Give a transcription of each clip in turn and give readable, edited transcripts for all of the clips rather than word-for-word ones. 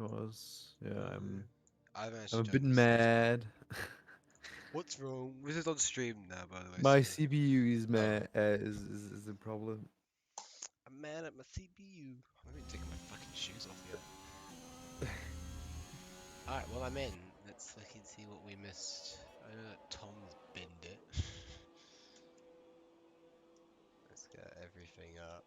because yeah, I've I'm actually a bit joined the Steam squad. mad. What's wrong? This is on stream now, by the way, My so... CPU is Oh, mad. Is the problem. I'm mad at my CPU. I haven't taken my fucking shoes off yet. Alright, well I'm in. Let's fucking see what we missed. I know that Tom's binned it. Let's get everything up.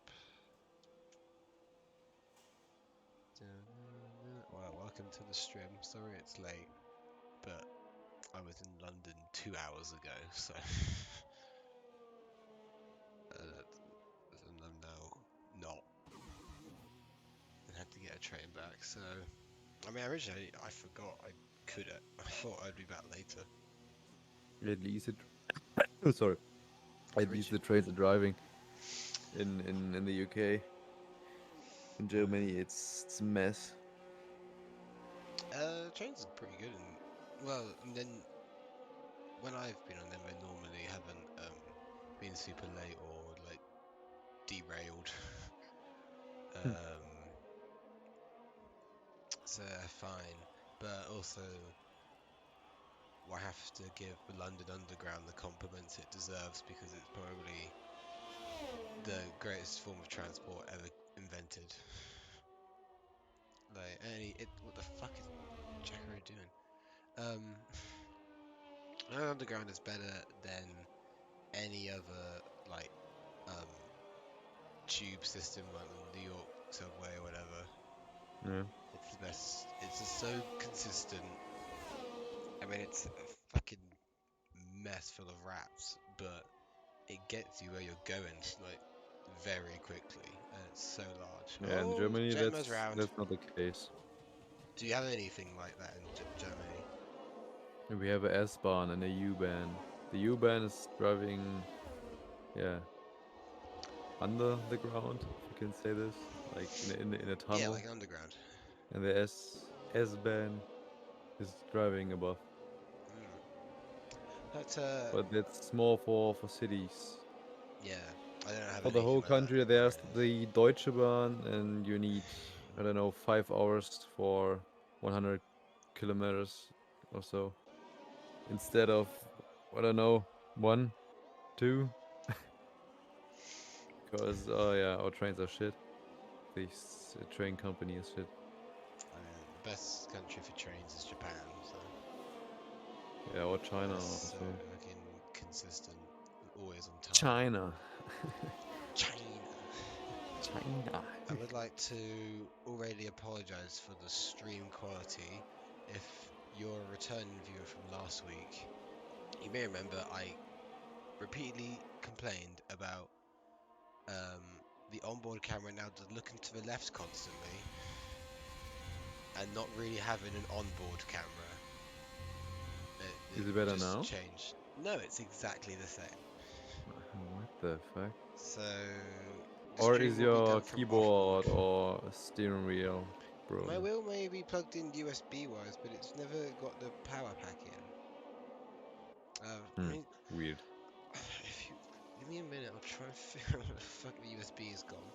Well, welcome to the stream. Sorry it's late, but I was in London 2 hours ago, so and I'm now not, and had to get a train back. So, I mean, originally I forgot I could. I thought I'd be back later. At least it. Oh, sorry. At least the trains are driving in the UK. In Germany, it's a mess. Trains are pretty good, and well, and then when I've been on them, I normally haven't been super late or like derailed. um, so fine, but also I have to give the London Underground the compliments it deserves because it's probably the greatest form of transport ever invented. Like what the fuck is Jackaroo doing? London Underground is better than any other like um tube system like the New York subway or whatever. Yeah. It's the best. It's just so consistent. I mean, it's a fucking mess full of rats, but it gets you where you're going like very quickly, and it's so large. Yeah, in Oh, Germany, Jetmo's round. that's not the case. Do you have anything like that in Germany? We have a S-Bahn and a U-Bahn. The U-Bahn is driving, yeah, under the ground, if you can say this, like in a Yeah, tunnel, like underground. and the S-Bahn is driving above. But But that's more for cities. yeah, I don't have For the anything whole like that country, where there's it is. the Deutsche Bahn, and you need, I don't know, 5 hours for 100 kilometers or so, instead of, I don't know, 1, 2, because oh yeah, our trains are shit. This train company is shit. I mean, the best country for trains is Japan, so Yeah, or China they're so also. fucking consistent, always on time. China. China. China. I would like to already apologize for the stream quality. If you're a returning viewer from last week, you may remember I repeatedly complained about um, the onboard camera now looking to the left constantly and not really having an onboard camera. Is it It better just now? changed. No, it's exactly the same. What the fuck? So the Or stream is will be your done from offboard. keyboard or steering wheel My broken? wheel may be plugged in USB wise, but it's never got the power pack in. I Hmm. mean, Weird. if you give me a minute, I'll try and figure out where the fuck the USB is gone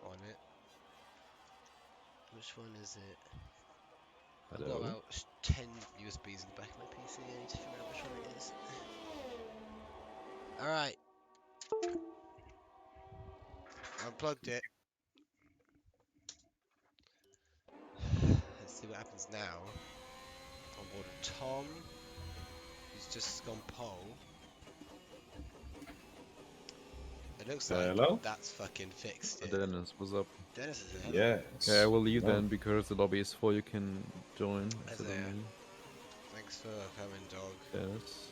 on it. Which one is it? I've got Hello? about 10 USBs in the back of my PC. I need to figure out which one it is. Alright, I unplugged it. Let's see what happens now. On board with Tom, who's just gone pole. It looks like Hello? that's fucking fixed it. Dennis, what's up? Dennis is here. Hello. Yeah, I Yes. will leave Hello. then because the lobby is full. You can join instead of Isaiah, me. thanks for coming, dog. Yes.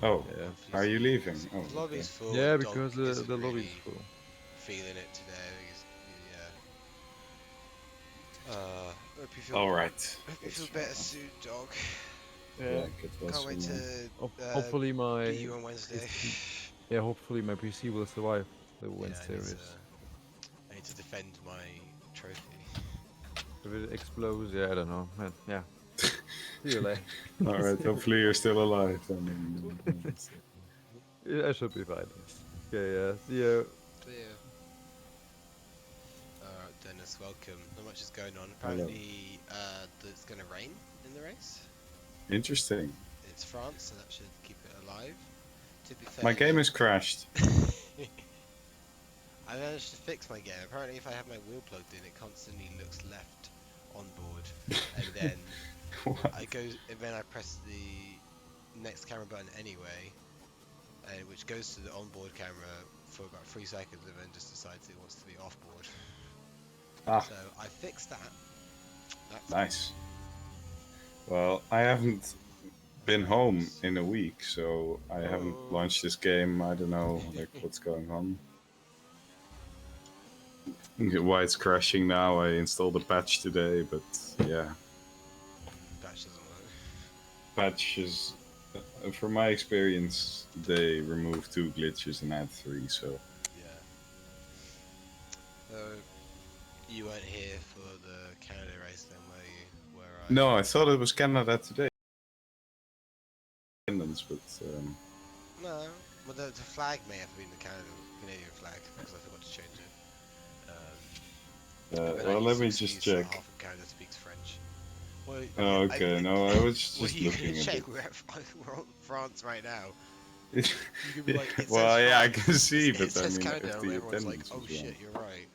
Oh, Yeah. are you leaving? Oh, The okay. lobby's full Yeah, and dog because isn't the lobby is really full. feeling it today. Hope you feel All right. hope you That's feel fair better enough. soon, dog. Yeah. Yeah, get well Can't wait soon, man. to Hopefully beat my you on Wednesday. PC. Yeah, hopefully my PC will survive the Yeah, Wednesday race. I need to defend my trophy. If it explodes, yeah, I don't know, man. Yeah. See you later. All right. Hopefully you're still alive. I mean, Yeah, I should be fine. Okay, yeah. See you. So yeah. Alright, Dennis. Dennis, welcome. Not much is going on. Hello. Apparently, it's going to rain in the race. Interesting. It's France, so that should keep it alive. To be My fair, game is crashed. I managed to fix my game. Apparently, if I have my wheel plugged in, it constantly looks left on board, and then What? I press the next camera button anyway, which goes to the onboard camera for about 3 seconds, and then just decides it wants to be off board. Ah, So I fixed that. That's nice. Well, I haven't been home in a week, so I haven't Oh. launched this game. I don't know like what's going on. Why it's crashing now. I installed a patch today, but yeah, Patch doesn't work. patches. From my experience, they remove 2 glitches and add 3. So Yeah. So you weren't here for the Canada race then, were you? no, I thought it was Canada today. But No. Well, the flag may have been the Canadian flag because I forgot to change it. But then I well, used let the me excuse just check. that half of Canada speaks French. Well, Oh, okay. No, I was what just are you gonna looking at check? We're at France right now. it. You could be like, it Well, says yeah, I France. can see, It but I says mean, Canada, if and the everyone's like, attendance oh was shit, wrong. you're right.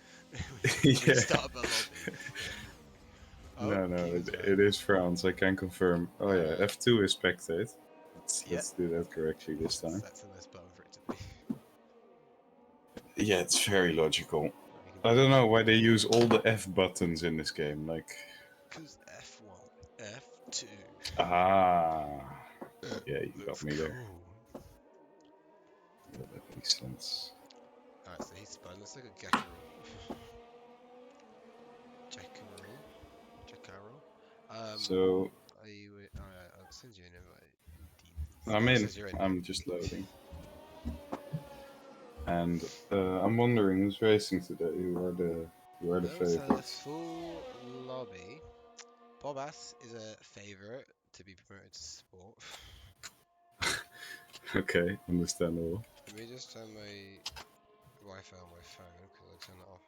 Yeah. Restart the lobby. Oh, No, Kingsway. it is France. I can confirm. Oh yeah, F2 is spectate. Yeah. Let's do that correctly this time. That's a nice button for it to be. Yeah, it's very logical. We can I do don't know shit. why they use all the F buttons in this game. Like, Because F1, F2. ah, yeah, you got Looks me there. cool. Yeah, that makes sense. Alright, so he's spun. Let's look at Gakkaroo. Jackaroo. So Alright, I'll send you an invite. I'm Oh, it in. says you're in, yeah. I'm just loading. And I'm wondering who's racing today. Who are the Those are the favorites? full lobby. Bobass is a favourite to be promoted to sport. Okay, understandable. Let me just turn my Wi-Fi on my phone because I turned it off.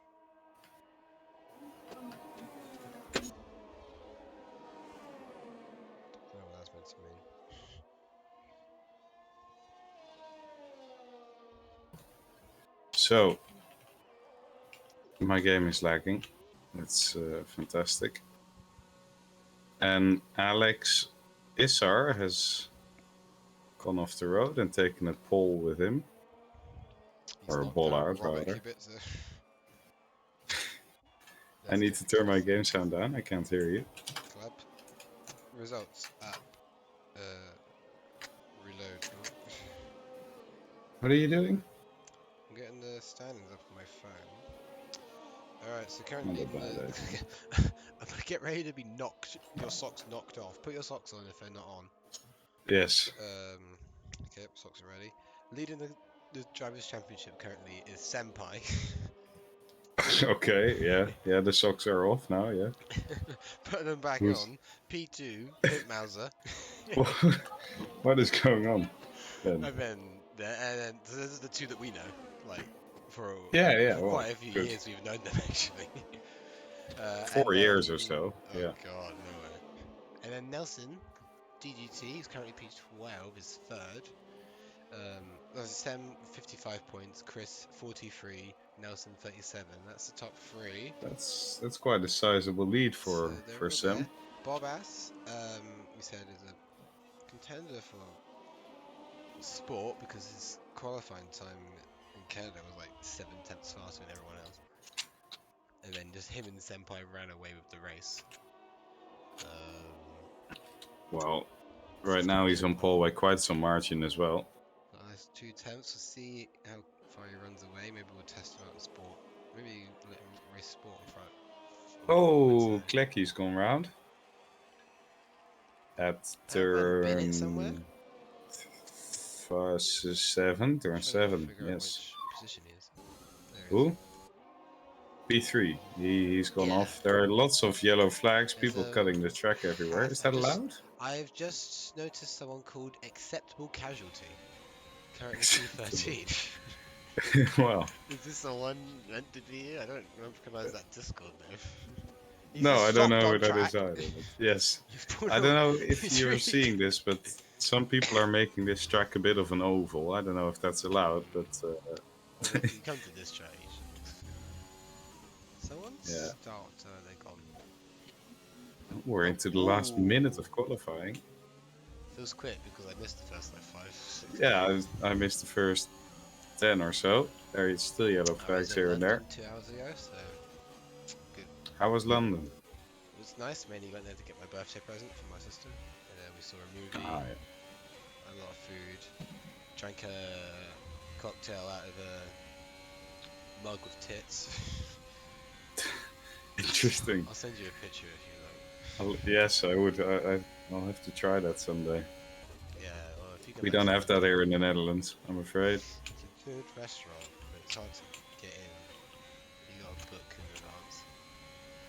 I don't know what that's meant to mean. So my game is lagging. That's fantastic. And Alex Issar has gone off the road and taken a pole with him. He's Or a knocked ball out out, Robert rather. Kubica. I need to turn my game sound down. I can't hear you. Club results app. Reload. Oh. What are you doing? I'm getting the standings up on my phone. Alright, so Not currently a in bad the idea. get ready to be knocked, your socks knocked off. Put your socks on if they're not on. Yes. Okay, socks are ready. Leading the Drivers' Championship currently is Senpai. Okay, yeah, the socks are off now, yeah. Put them back Who's... on. P2, Pimp Mauser. What is going on? Then? And then so those are the two that we know. Like for Yeah, for well, quite a few good. years we've known them actually. 4 years or so, Oh yeah. god, no way. And then Nelson, DGT, is currently P12, is third. Sam 55 points, Chris 43, Nelson 37. That's the top three. That's quite a sizable lead So for they're all Sam. there. Bob Ass, we said is a contender for sport because his qualifying time in Canada was like 7 tenths faster than everyone else. And then just him and Senpai ran away with the race. Well, right now he's on pole by quite some margin as well. Nice 2 tenths. We'll see how far he runs away. Maybe we'll test him out in sport. Maybe let him race sport on Friday. Oh, Klecky's gone round. At Bennett somewhere? turn 7, turn 7, Figure out yes. which position he is. There he is. Who? P3. He's gone Yeah. off. There are lots of yellow flags, There's people cutting the track everywhere. Is that allowed? I've just noticed someone called Acceptable Casualty. Currently 213. Well, Is this the one meant to be here? I don't recognize that Discord name. He's no, just I don't stopped know who on that is track. either. But yes, He's pulled I don't over. know if He's you're really. seeing this, but some people are making this track a bit of an oval. I don't know if that's allowed, but Well, if you come to this track, you should. Someone yeah, stopped. They're gone. we're Oh, into the last minute ooh. of qualifying. Feels quick because I missed the first like 5, 6 Yeah, laps. I missed the first 10 or so. There is still yellow I was flags in here and there. London 2 hours ago, so good. How was London? It was nice. Mainly went there to get my birthday present from my sister, and then we saw a movie, Ah, yeah. a lot of food, drank a cocktail out of a mug with tits. Interesting. I'll send you a picture if you like. Yes, I would. I'll have to try that someday. Yeah, well, if you come We back don't to have that London, here in the Netherlands, I'm afraid. it's a good restaurant, but it's hard to get in. You gotta book in advance.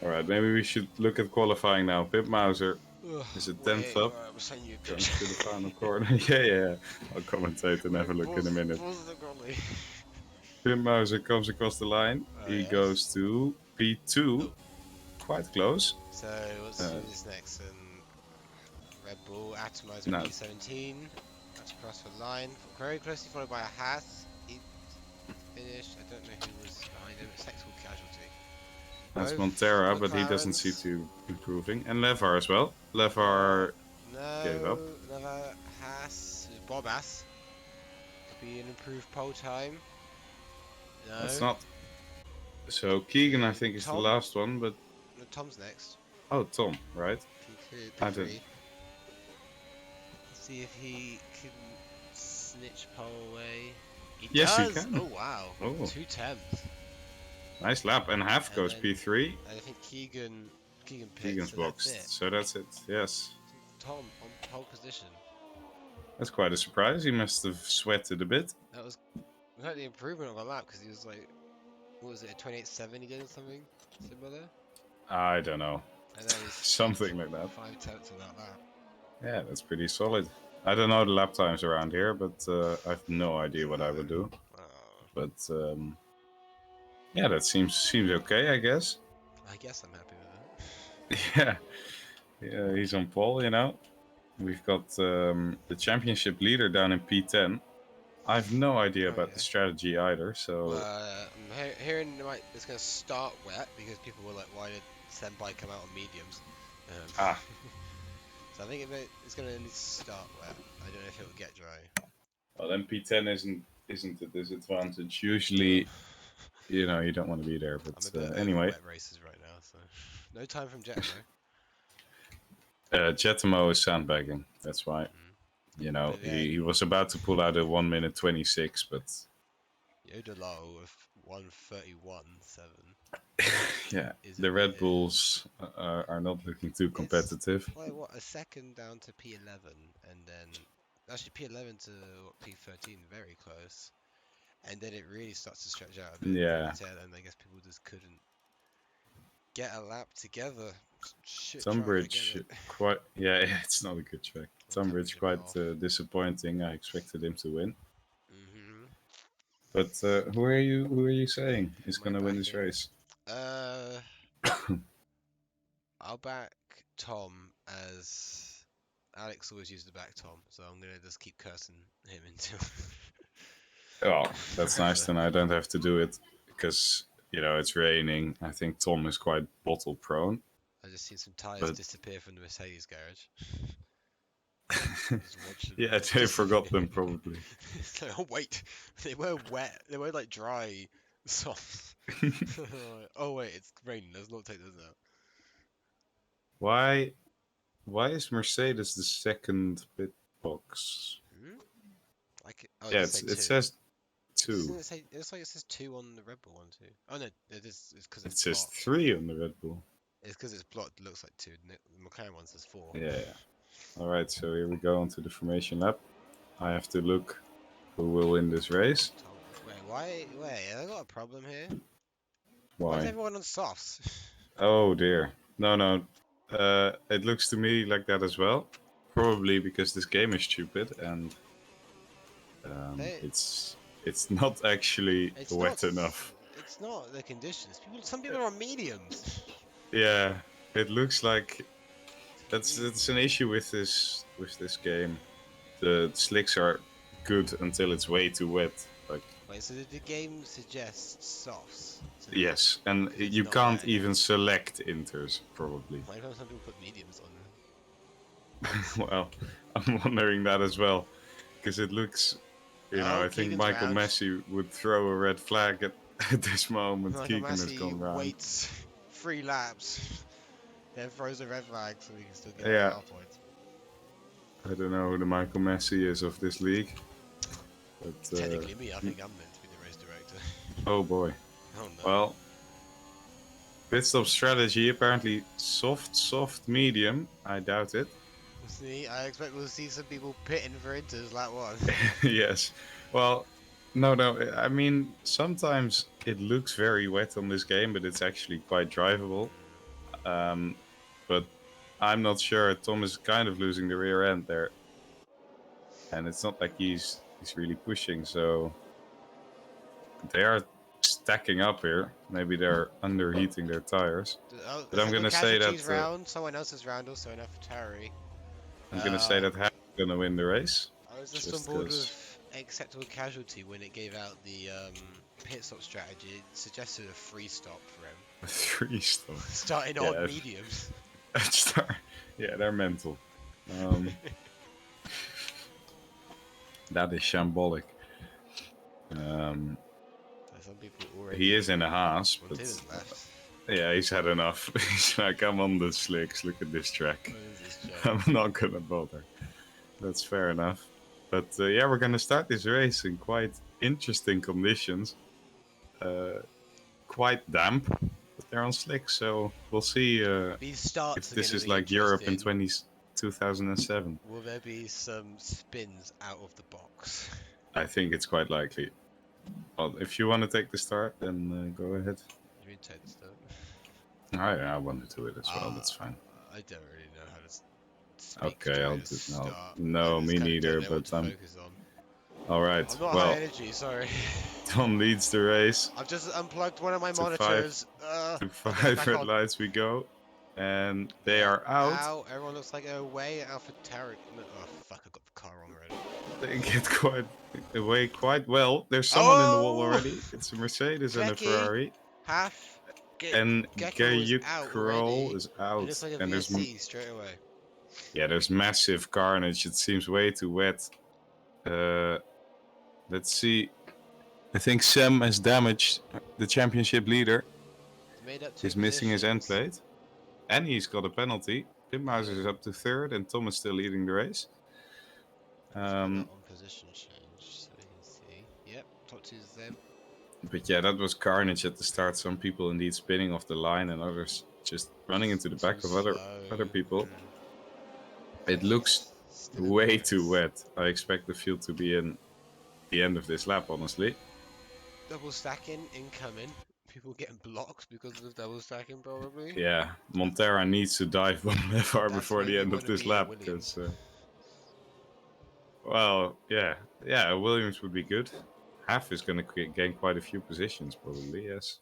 All right, maybe we should look at qualifying now. Pip Mauser Ugh, is a 10th wait, up, I'm sending you a going picture. to the final corner. Yeah, yeah. I'll commentate and have a Wait, look in a minute. pause the golly. Pip Mauser comes across the line. Oh He yes. goes to P2, Oh, quite close. so Uh, who's next? Red Bull, Atomizer now, P17. That's across the line. Very closely followed by a Haas. He finished. I don't know who was behind him. It's Sexual Casualty. that's Both Montera, but he doesn't seem McLarens. to be improving. And Levar as well. Lever. Levar gave up. No. Lever. Haas. Bob Haas. Could be an improved pole time. That's No. not. So Keegan, I think, is the Tom? last one, but No, Tom's next. oh, Tom, right? P2, I don't. P3. See if he can snitch pole away. He Yes, he does! can. Oh wow. Oh, 2 tenths. nice lap, and half And goes then P3. I think Keegan picks, Keegan's so that's it. boxed, so that's it. Yes, So Tom on pole position. that's quite a surprise. He must have sweated a bit. That was like the improvement on the lap because he was like, what was it, a 28.7 he did or something similar? I don't know, And then he's something like that. 5 tenths on that lap. Yeah, that's pretty solid. I don't know the lap times around here, but I have no idea what I would do. Oh, But yeah, that seems okay, I guess. I guess I'm happy with Yeah, yeah, he's on pole, you know. We've got the championship leader down in P10. I have no idea it. Oh about the yeah. strategy either, so Well, I'm hearing it's going to start wet because people were like, why did Senpai come out on mediums? Um, ah, so I think it's going to at least start wet. I don't know if it will get dry. well then P10 isn't a disadvantage. No. Usually, you know, you don't want to be there, I'm but a bit over anyway, wet races right now, so no time from Jetamo. Jetamo is sandbagging. That's why. Mm. You know, But he then was about to pull out a 1 minute 26, but Yodalo with 1:31.7 yeah, is a the bit. Red Bulls are not looking too It's competitive. like what, a second down to P11, and then actually P11 to what, P13, very close. And then it really starts to stretch out a bit near the Yeah, tail end. I guess people just couldn't get a lap together. Shit track, I get Tunbridge it. quite. Yeah, yeah, it's not a good track. I'm tapping Tunbridge a bit quite off. disappointing. I expected him to win, Hmm. but who are you saying Who is am I going to win this backing? race? Uh, I'll back Tom as Alex always used to back Tom, so I'm gonna just keep cursing him until Oh, that's nice. forever. Then I don't have to do it because it's raining. I think Tom is quite bottle prone, I just seen some tires but disappear from the Mercedes garage. Just watch them yeah, just they forgot disappear. them probably. It's like, oh wait, they were wet. They were like dry socks. Oh wait, it's raining. Let's not take those out. why why is Mercedes the second pit box? Hmm? Oh, it Yeah, does say it two. says Doesn't two. it say? It looks like it says two on the Red Bull one too. Oh no, it is. It's because It it's says blocked. three on the Red Bull. It's because it's blocked. It looks like two. The McLaren one says four. Yeah, yeah. All right, so here we go onto the formation lap. I have to look who will win this race. Tom, wait, why? Wait, have I got a problem here? Why is Why? everyone on softs? Oh dear. No, no. It looks to me like that as well. Probably because this game is stupid and they it's It's not actually It's not. wet enough. It's not the conditions. Some people are on mediums. Yeah, it looks like It's that's an issue with this game. The slicks are good until it's way too wet. Like Wait, so the game suggests softs? So yes, and because it's you not wet can't enough. even select inters probably. Why don't some people put mediums on them? Well, I'm wondering that as well because it looks. Oh, I think Keegan's Michael round. Messi would throw a red flag at this moment. Michael Keegan has Massey gone round. waits 3 laps, then throws a red flag so he can still get Yeah, VOR points. I don't know who the Michael Messi is of this league, but Technically me, I think I'm meant to be the race director. oh boy. Oh no. Well, pit stop strategy apparently soft, medium. I doubt it. We'll see, I expect we'll see some people pitting for Inters lap 1. Yes. Well, no. I mean, sometimes it looks very wet on this game, but it's actually quite drivable. But I'm not sure. Tom is kind of losing the rear end there, and it's not like he's really pushing. So they are stacking up here. Maybe they're underheating their tires. Oh, But there's I'm a good gonna say that casualties round. Someone else's round also enough for Terry. Happ's gonna win the race. I was just on Just board because with acceptable casualty when it gave out the pit stop strategy. It suggested a free stop for him, a 3 stop. starting Yeah. on mediums. Yeah, they're mental. That is shambolic. Some people already. He is in a Haas, but Montana's left. yeah, he's had enough. He's like, I'm on the slicks. Look at this track. What is this joke? I'm not gonna bother. That's fair enough. But yeah, we're gonna start this race in quite interesting conditions. Quite damp, but they're on slicks, so we'll see These starts if are this gonna is be like Europe in interesting. 2007. Will there be some spins out of the box? I think it's quite likely. Well, if you want to take the start, then go ahead. You mean take the start? I want to do it as well. That's fine. I don't really know how to speak Okay, I'll during a do start. no, I just me kind of neither. don't know what But to focus on. all right. I'm not high Well, energy, sorry. Tom leads the race. I've just unplugged one of my To monitors. To Okay, 5 back red on. lights we go, and they Yeah. are out. Ow, everyone looks like they're away at Alpha Tarek. No, oh fuck, I got the car wrong already. They get away quite well. There's someone in the wall Oh! already. It's a Mercedes and a Geki, Ferrari. half. And Gecko is Gayuk out Kroll already. is It out. looks like a And VSC straight away. there's massive carnage. It seems way too wet. Let's see. I think Sam has damaged the championship leader. He's made up 2 He's missing his end positions. plate. And he's got a penalty. Pimmouse is up to 3rd, and Tom is still leading the race. Let's put that on position change so we can see. Yep, top 2 is them. But yeah, that was carnage at the start. Some people indeed spinning off the line, and others just running into the back of other people. It looks way too wet. I expect the field to be in the end of this lap, honestly. Double stacking incoming. People getting blocked because of double stacking, probably. Yeah, Montera needs to dive one lap far That's before where the we end of wanna this be in lap, Williams. because well, yeah, Williams would be good. Half is going to gain quite a few positions, probably. Yes.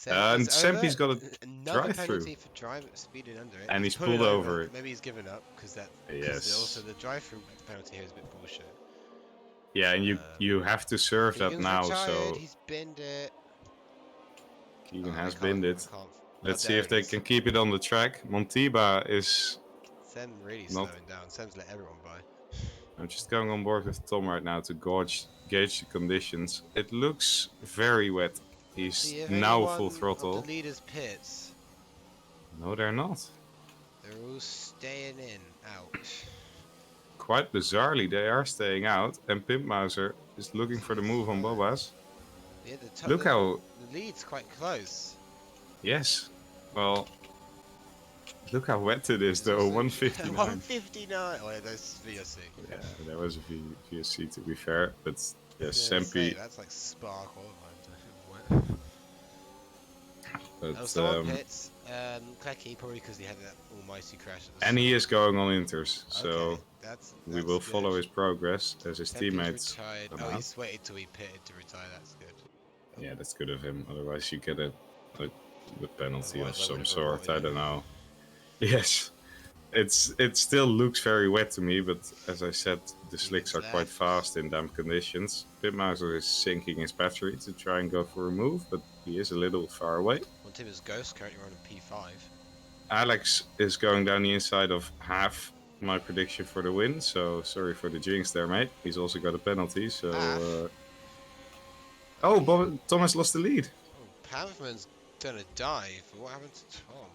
And Sempi's got a Another drive-through, penalty for driving speeding under it. and he's pulling pulled over it. Maybe he's given up because Yes. also the drive-through penalty here is a bit bullshit. Yeah, and you have to serve that Keegan's now. retired, So he's binned it. Keegan has binned it. Oh, Let's see there if it they is. can keep it on the track. Montiba is. Sem really Not- slowing down. Sem's let everyone by. I'm just going on board with Tom right now to gauge the conditions. It looks very wet. He's See if now anyone full of throttle. the leaders pits. No, they're not. They're all staying in, out. Quite bizarrely, they are staying out, and Pimp Mauser is looking for the move on Bobas. Yeah, Look how. the lead's quite close. Yes. Well, look how wet it is, though. 159. 159. Oh, yeah, that's VSC. Yeah, there was a VSC to be fair, but yes, Yeah, Sempi. that's like Spa qualifying. But Oh, someone pits. Klecky, probably because he had that almighty crash at the and he start. is going on inters, Okay, so we will that's good. follow his progress as his Tempe's teammates retired. come Oh, out. he's waited till he pitted to retire. That's good. Oh, Yeah, that's good of him. Otherwise, you get a penalty of otherwise, I would some have sort. reported I it. don't know. Yes, it still looks very wet to me, but as I said, the slicks Humans are quite left. fast in damp conditions. Pitmauser is sinking his battery to try and go for a move, but he is a little far away. One team is Ghost, currently running P5. Alex is going down the inside of half my prediction for the win, so sorry for the jinx there, mate. He's also got a penalty, so... Half? Oh, He... Thomas lost the lead. Oh, Pantherman's gonna dive. What happened to Tom?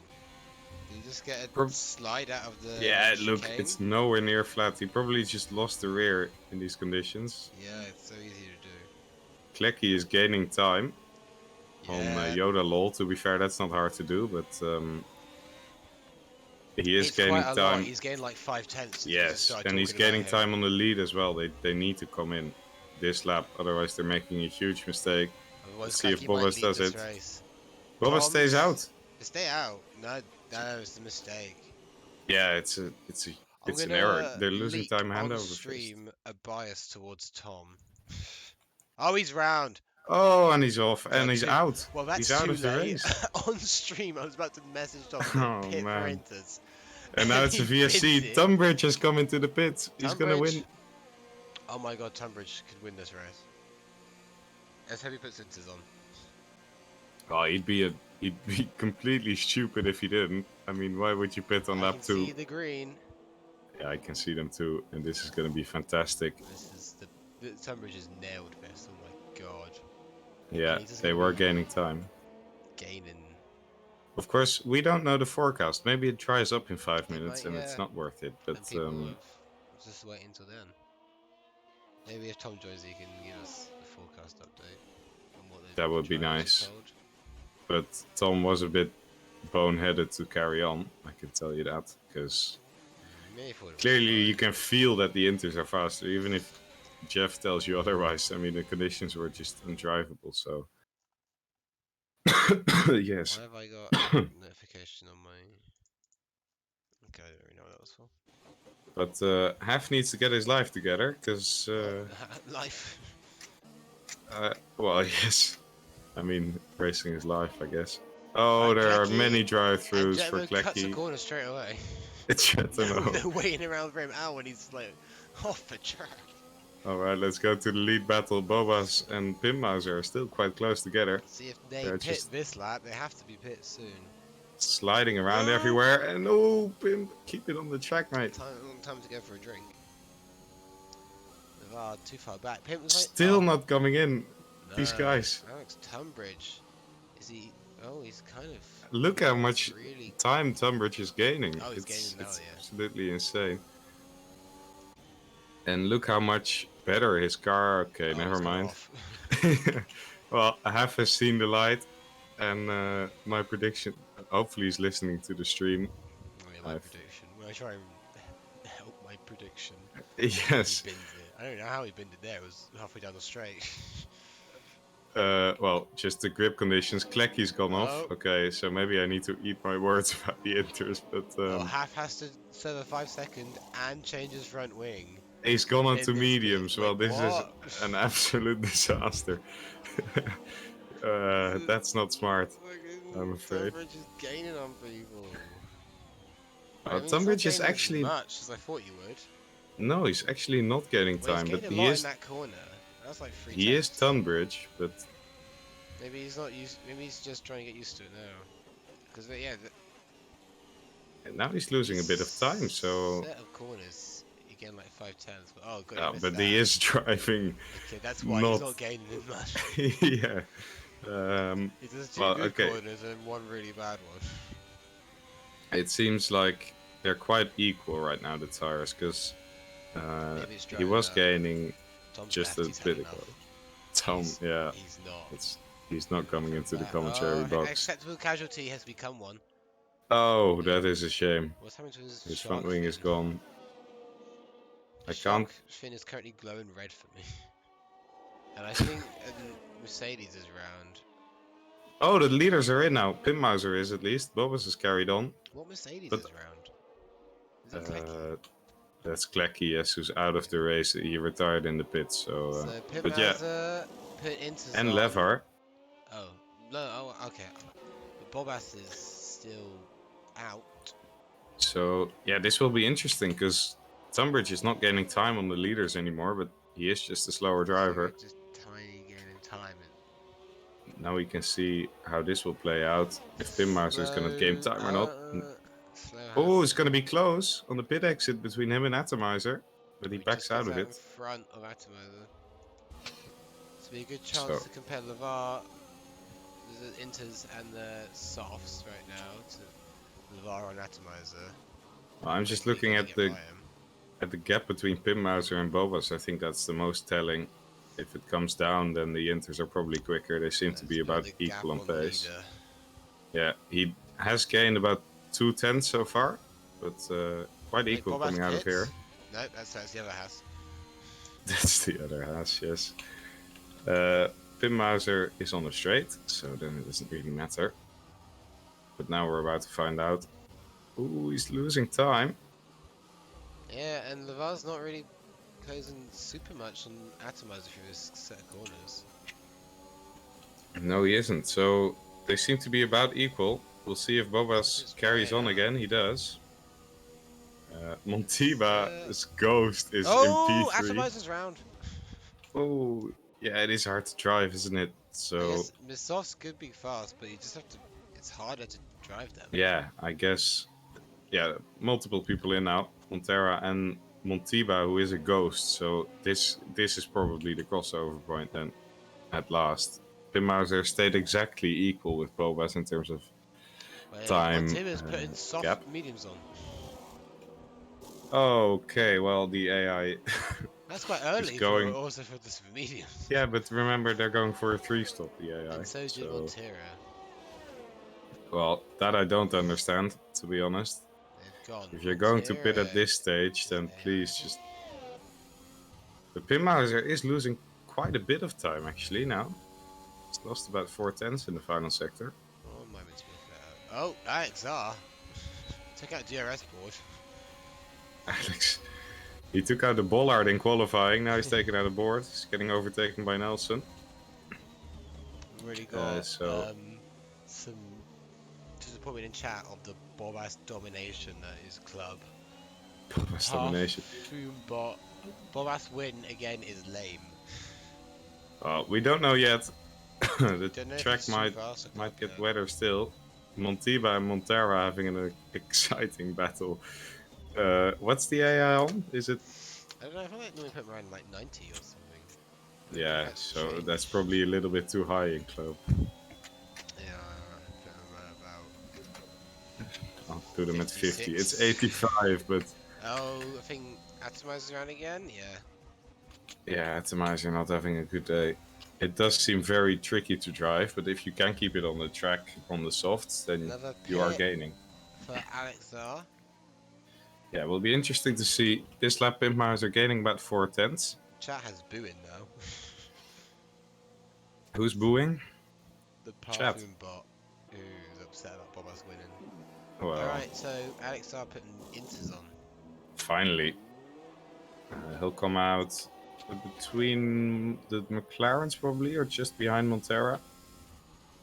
Did he just get a Prob- slide out of the Yeah, look, chicane? it's nowhere near flat. He probably just lost the rear in these conditions. Yeah, it's so easy to do. Klecky is gaining time on Yeah, Yoda lol. To be fair, that's not hard to do, but he is it's quite gaining a lot. time. He's gained like 5/10 since we just Yes, started and he's talking about gaining him. time on the lead as well. They need to come in this lap, otherwise they're making a huge mistake. Otherwise, Let's see if Klecky might Bobas lead does this it. race. Bobas stays out. Stay out. No, no, it's a mistake. Yeah, I'm it's an error. gonna They're losing leak time hand on over fist. stream a bias towards Tom. Oh, he's round. Oh, and he's off, No, and he's out. well, He's that's out too of the late. race. On stream, I was about to message Tom saying Oh pit for man. inters. And now And it's a he bins VSC. it. Tunbridge has come into the pit. He's gonna Tunbridge. win. Oh my god, Tunbridge could win this race. Let's hope he puts inters on. Oh, he'd be completely stupid if he didn't. I mean, why would you pit on I lap can 2? see the green. Yeah, I can see them too, and this is gonna be fantastic. This is the Tunbridge has nailed this. Oh my god. Yeah, And he's just they gonna were be gaining time. gaining. Of course, we don't know the forecast. Maybe it dries up in 5 It minutes might, and it's yeah. not worth it. But And people have just wait until then. Maybe if Tom joins, he can give us the forecast update on what the that would be drivers nice. are told. But Tom was a bit boneheaded to carry on. I can tell you that because Maybe for clearly you can feel that the inters are faster, even if Jeff tells you otherwise. I mean, the conditions were just undrivable. So yes. Why have I got a notification on my? Okay, I don't really know what that was for. But Haf needs to get his life together because, Life. well, yes. I mean, racing is life, I guess. Oh, there are Klecky, many and drive-throughs for Jetmo cuts a Klecky. corner straight away. It's No waiting around for him out when he's like off the track. Alright, let's go to the lead battle. Bobas and Pimmauser are still quite close together. See if they They're pit just this lap. They have to be pit soon. sliding around Ah. everywhere. And oh, Pim, keep it on the track, mate. Time to go for a drink. Ah, too far back. Pimp was like, Still oh, not coming in. These no. guys. Alex Tunbridge. Is he? Oh, he's kind of. Look how much really. time Tunbridge is gaining. Oh, he's it's gaining now, yeah. absolutely insane. And look how much better his car. Okay, Oh, never he's gone mind. off. Well, I have seen the light, and my prediction. Hopefully, he's listening to the stream. Oh, yeah, my prediction. When I try and help my prediction. Yes. He binned it. I don't know how he binned it there. It was halfway down the straight. Well, just the grip conditions. Klecky's gone Oh. off. Okay, so maybe I need to eat my words about the inters, but Well, Half has to serve a 5-second and change his front wing. he's gone on in to this mediums. bit. Well, Like, this what? is an absolute disaster. That's not smart, I'm afraid. Tunbridge is gaining on people. Tunbridge is As actually... much as I thought you would. No, he's actually not gaining Well, time, he's but gained a he lot is... in that corner. That's like 3 He is tenths. Tunbridge, but... Maybe he's not used. Maybe he's just trying to get used to it now. Because yeah, And now he's losing a bit of time, so... set of corners, you gain like 5/10. But oh, God, but he is driving... Okay, that's why he's not gaining as much. Yeah. He does 2 well, good okay. corners and 1 really bad one. It seems like they're quite equal right now, the tires, because Maybe it's he drying was out. gaining Tom's just left, a he's had bit enough. ago. Tom, yeah, He's not. he's not coming into the Back. commentary Oh, box. acceptable casualty has become one. Oh, that is a shame. What's happening to his His shark front wing fin? is gone. I Shark can't... fin is currently glowing red for me. And I think Mercedes is round. Oh, the leaders are in now. Pinmauser is at least. Bobus is carried on. What Mercedes But is round? Is it Klecky? that's Klecky, yes, who's out of the race. He retired in the pits. So, So but yeah, Pitmauser put Inters and on. Levar. Oh no, oh okay. But Bobas is still out. So yeah, this will be interesting because Tunbridge is not gaining time on the leaders anymore, but he is just a slower driver. So just tiny gaining time. Now we can see how this will play out. If Pinmauser is going to gain Slow. time or not. Slow Oh, has. it's going to be close on the pit exit between him and Atomizer, but he He backs just out gets of out in it. front of Atomizer. So be a good So chance to compare the VOR, the Inters and the softs right now to the VOR on Atomizer. I'm just Hopefully looking gonna at get the by him. gap between Pinmauser and Bobas. I think that's the most telling. If it comes down, then the Inters are probably quicker. They seem to Let's be look at about the gap equal on on the pace. leader. Yeah, he has gained about 2 tenths so far, but quite Wait, equal Bobas coming out of here. pits? No, that's the other Haas. That's the other Haas, yes. Pinmauser is on the straight, so then it doesn't really matter. But now we're about to find out. Ooh, he's losing time. Yeah, and the VOR's not really closing super much on Atomizer through this set of corners. No, he isn't. So they seem to be about equal. We'll see if Bobas carries on again. He does. Montiba's ghost is in Oh, P3. Atomizer's round. Oh, yeah, it is hard to drive, isn't it? I So, guess Misovs could be fast, but you just have to. It's harder to drive them. yeah, I guess, yeah, multiple people in now. Montera and Montiba, who is a ghost. So this is probably the crossover point then, at last. Pinmauser stayed exactly equal with Bobas in terms of Wait, time Montiba's putting soft gap. mediums on. Okay, well, the AI That's quite is early for going. also for this mediums. Yeah, but remember, they're going for a 3-stop, the AI. And so did Montera. Well, that I don't understand, to be honest. They've gone. If you're going to pit at this stage, then please just. The Pinmauser is losing quite a bit of time actually now. It's lost about 4 tenths in the final sector. Oh, my to be fair. Oh, XR. Take out DRS board. Alex, he took out the bollard in qualifying. Now he's taken out the board. He's getting overtaken by Nelson. We've already got So some disappointment in chat of the Bobas domination that is club. Bobas domination. Bot. Bobas win again is lame. We don't know yet. The Don't know if track it's too might fast or get club, wetter still. Montiba and Montera having an exciting battle. What's the AI on? Is it? I don't know. I feel like normally put them around like 90 or something. Yeah, so that's probably a little bit too high in club. Yeah, put them around about. I'll put them at 50. 56. It's 85, but Oh, I think Atomizer's around again. Yeah. yeah, Atomizer not having a good day. It does seem very tricky to drive, but if you can keep it on the track on the softs, then Another you are pit gaining. for Alex R. Yeah, it will be interesting to see. This lap Pimpmars are gaining about 4 tenths. Chat has booing now. Who's booing? The Chat. parfum bot who's upset about Bobas winning. Well, Alright, so Alex R putting Inters on. finally. He'll come out between the McLarens probably, or just behind Montera.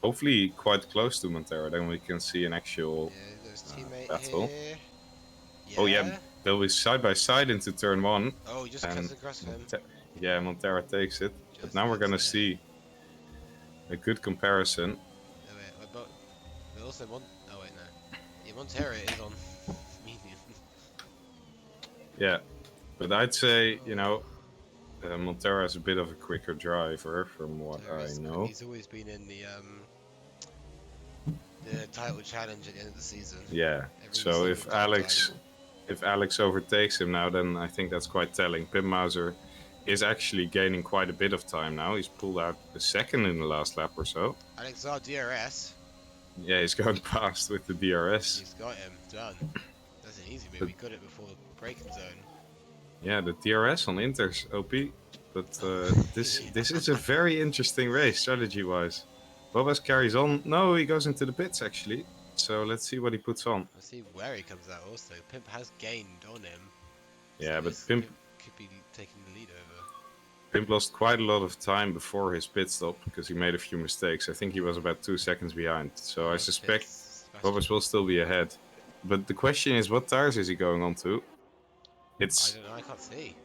Hopefully quite close to Montera, then we can see an actual Yeah, there's teammate battle. here. Yeah. Oh yeah, they'll be side by side into turn 1. Oh, he just cuts across him. Yeah, Montera takes it. Just But now we're gonna see a good comparison. Oh wait, but also oh wait, no. Yeah, Montera is on medium. Yeah, but I'd say, you know, Montera is a bit of a quicker driver from what I know. He's always been in the title challenge at the end of the season. Yeah, so if Alex overtakes him now, then I think that's quite telling. Pim Mauser is actually gaining quite a bit of time now. He's pulled out a second in the last lap or so. Alex R DRS. Yeah, he's going past with the DRS. He's got him, done. That's an easy move, he got it before the braking zone. Yeah, the DRS on Inter's OP. But this is a very interesting race, strategy-wise. Bobas carries on. No, he goes into the pits actually. So let's see what he puts on. Let's see where he comes out also. Pimp has gained on him. So Yeah, but this Pimp could be taking the lead over. Pimp lost quite a lot of time before his pit stop because he made a few mistakes. I think he was about 2 seconds behind. So I Almost suspect pits. Sebastian. Bobas will still be ahead. But the question is, what tires is he going on to? I It's don't know, I can't see.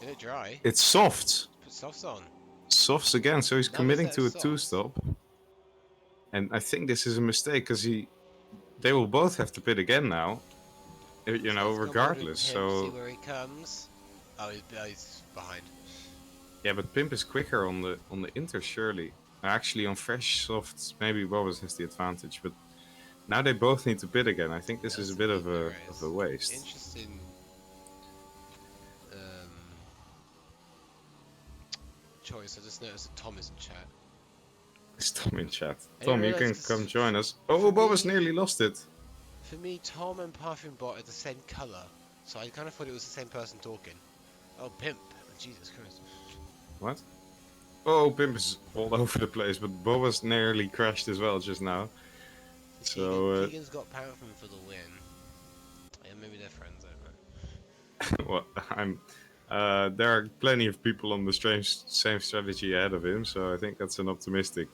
Is it dry? it's softs. Put softs on. Softs again, so he's Another committing set of to a softs. 2-stop. And I think this is a mistake because they will both have to pit again now. You So know, let's go on board with regardless. Pimp, see So where he comes. Oh, he's behind. yeah, but Pimp is quicker on the inter surely. Actually, on fresh softs, maybe Bobas has the advantage, but now they both need to pit again. I think this is a Nelson bit leading the of a race. waste. Interesting choice. I just noticed that Tom is in chat. Is Tom in chat? I didn't Tom, you realise can come join us. Oh, for Bobas me, nearly lost it. for me, Tom and Parfum Bot are the same colour, so I kind of thought it was the same person talking. Oh, Pimp! Jesus Christ! What? Oh, Pimp is all over the place, but Bobas nearly crashed as well just now. So, Keegan's got Parfum for the win. Yeah, maybe they're friends. I don't know. well, there are plenty of people on the same strategy ahead of him, so I think that's an optimistic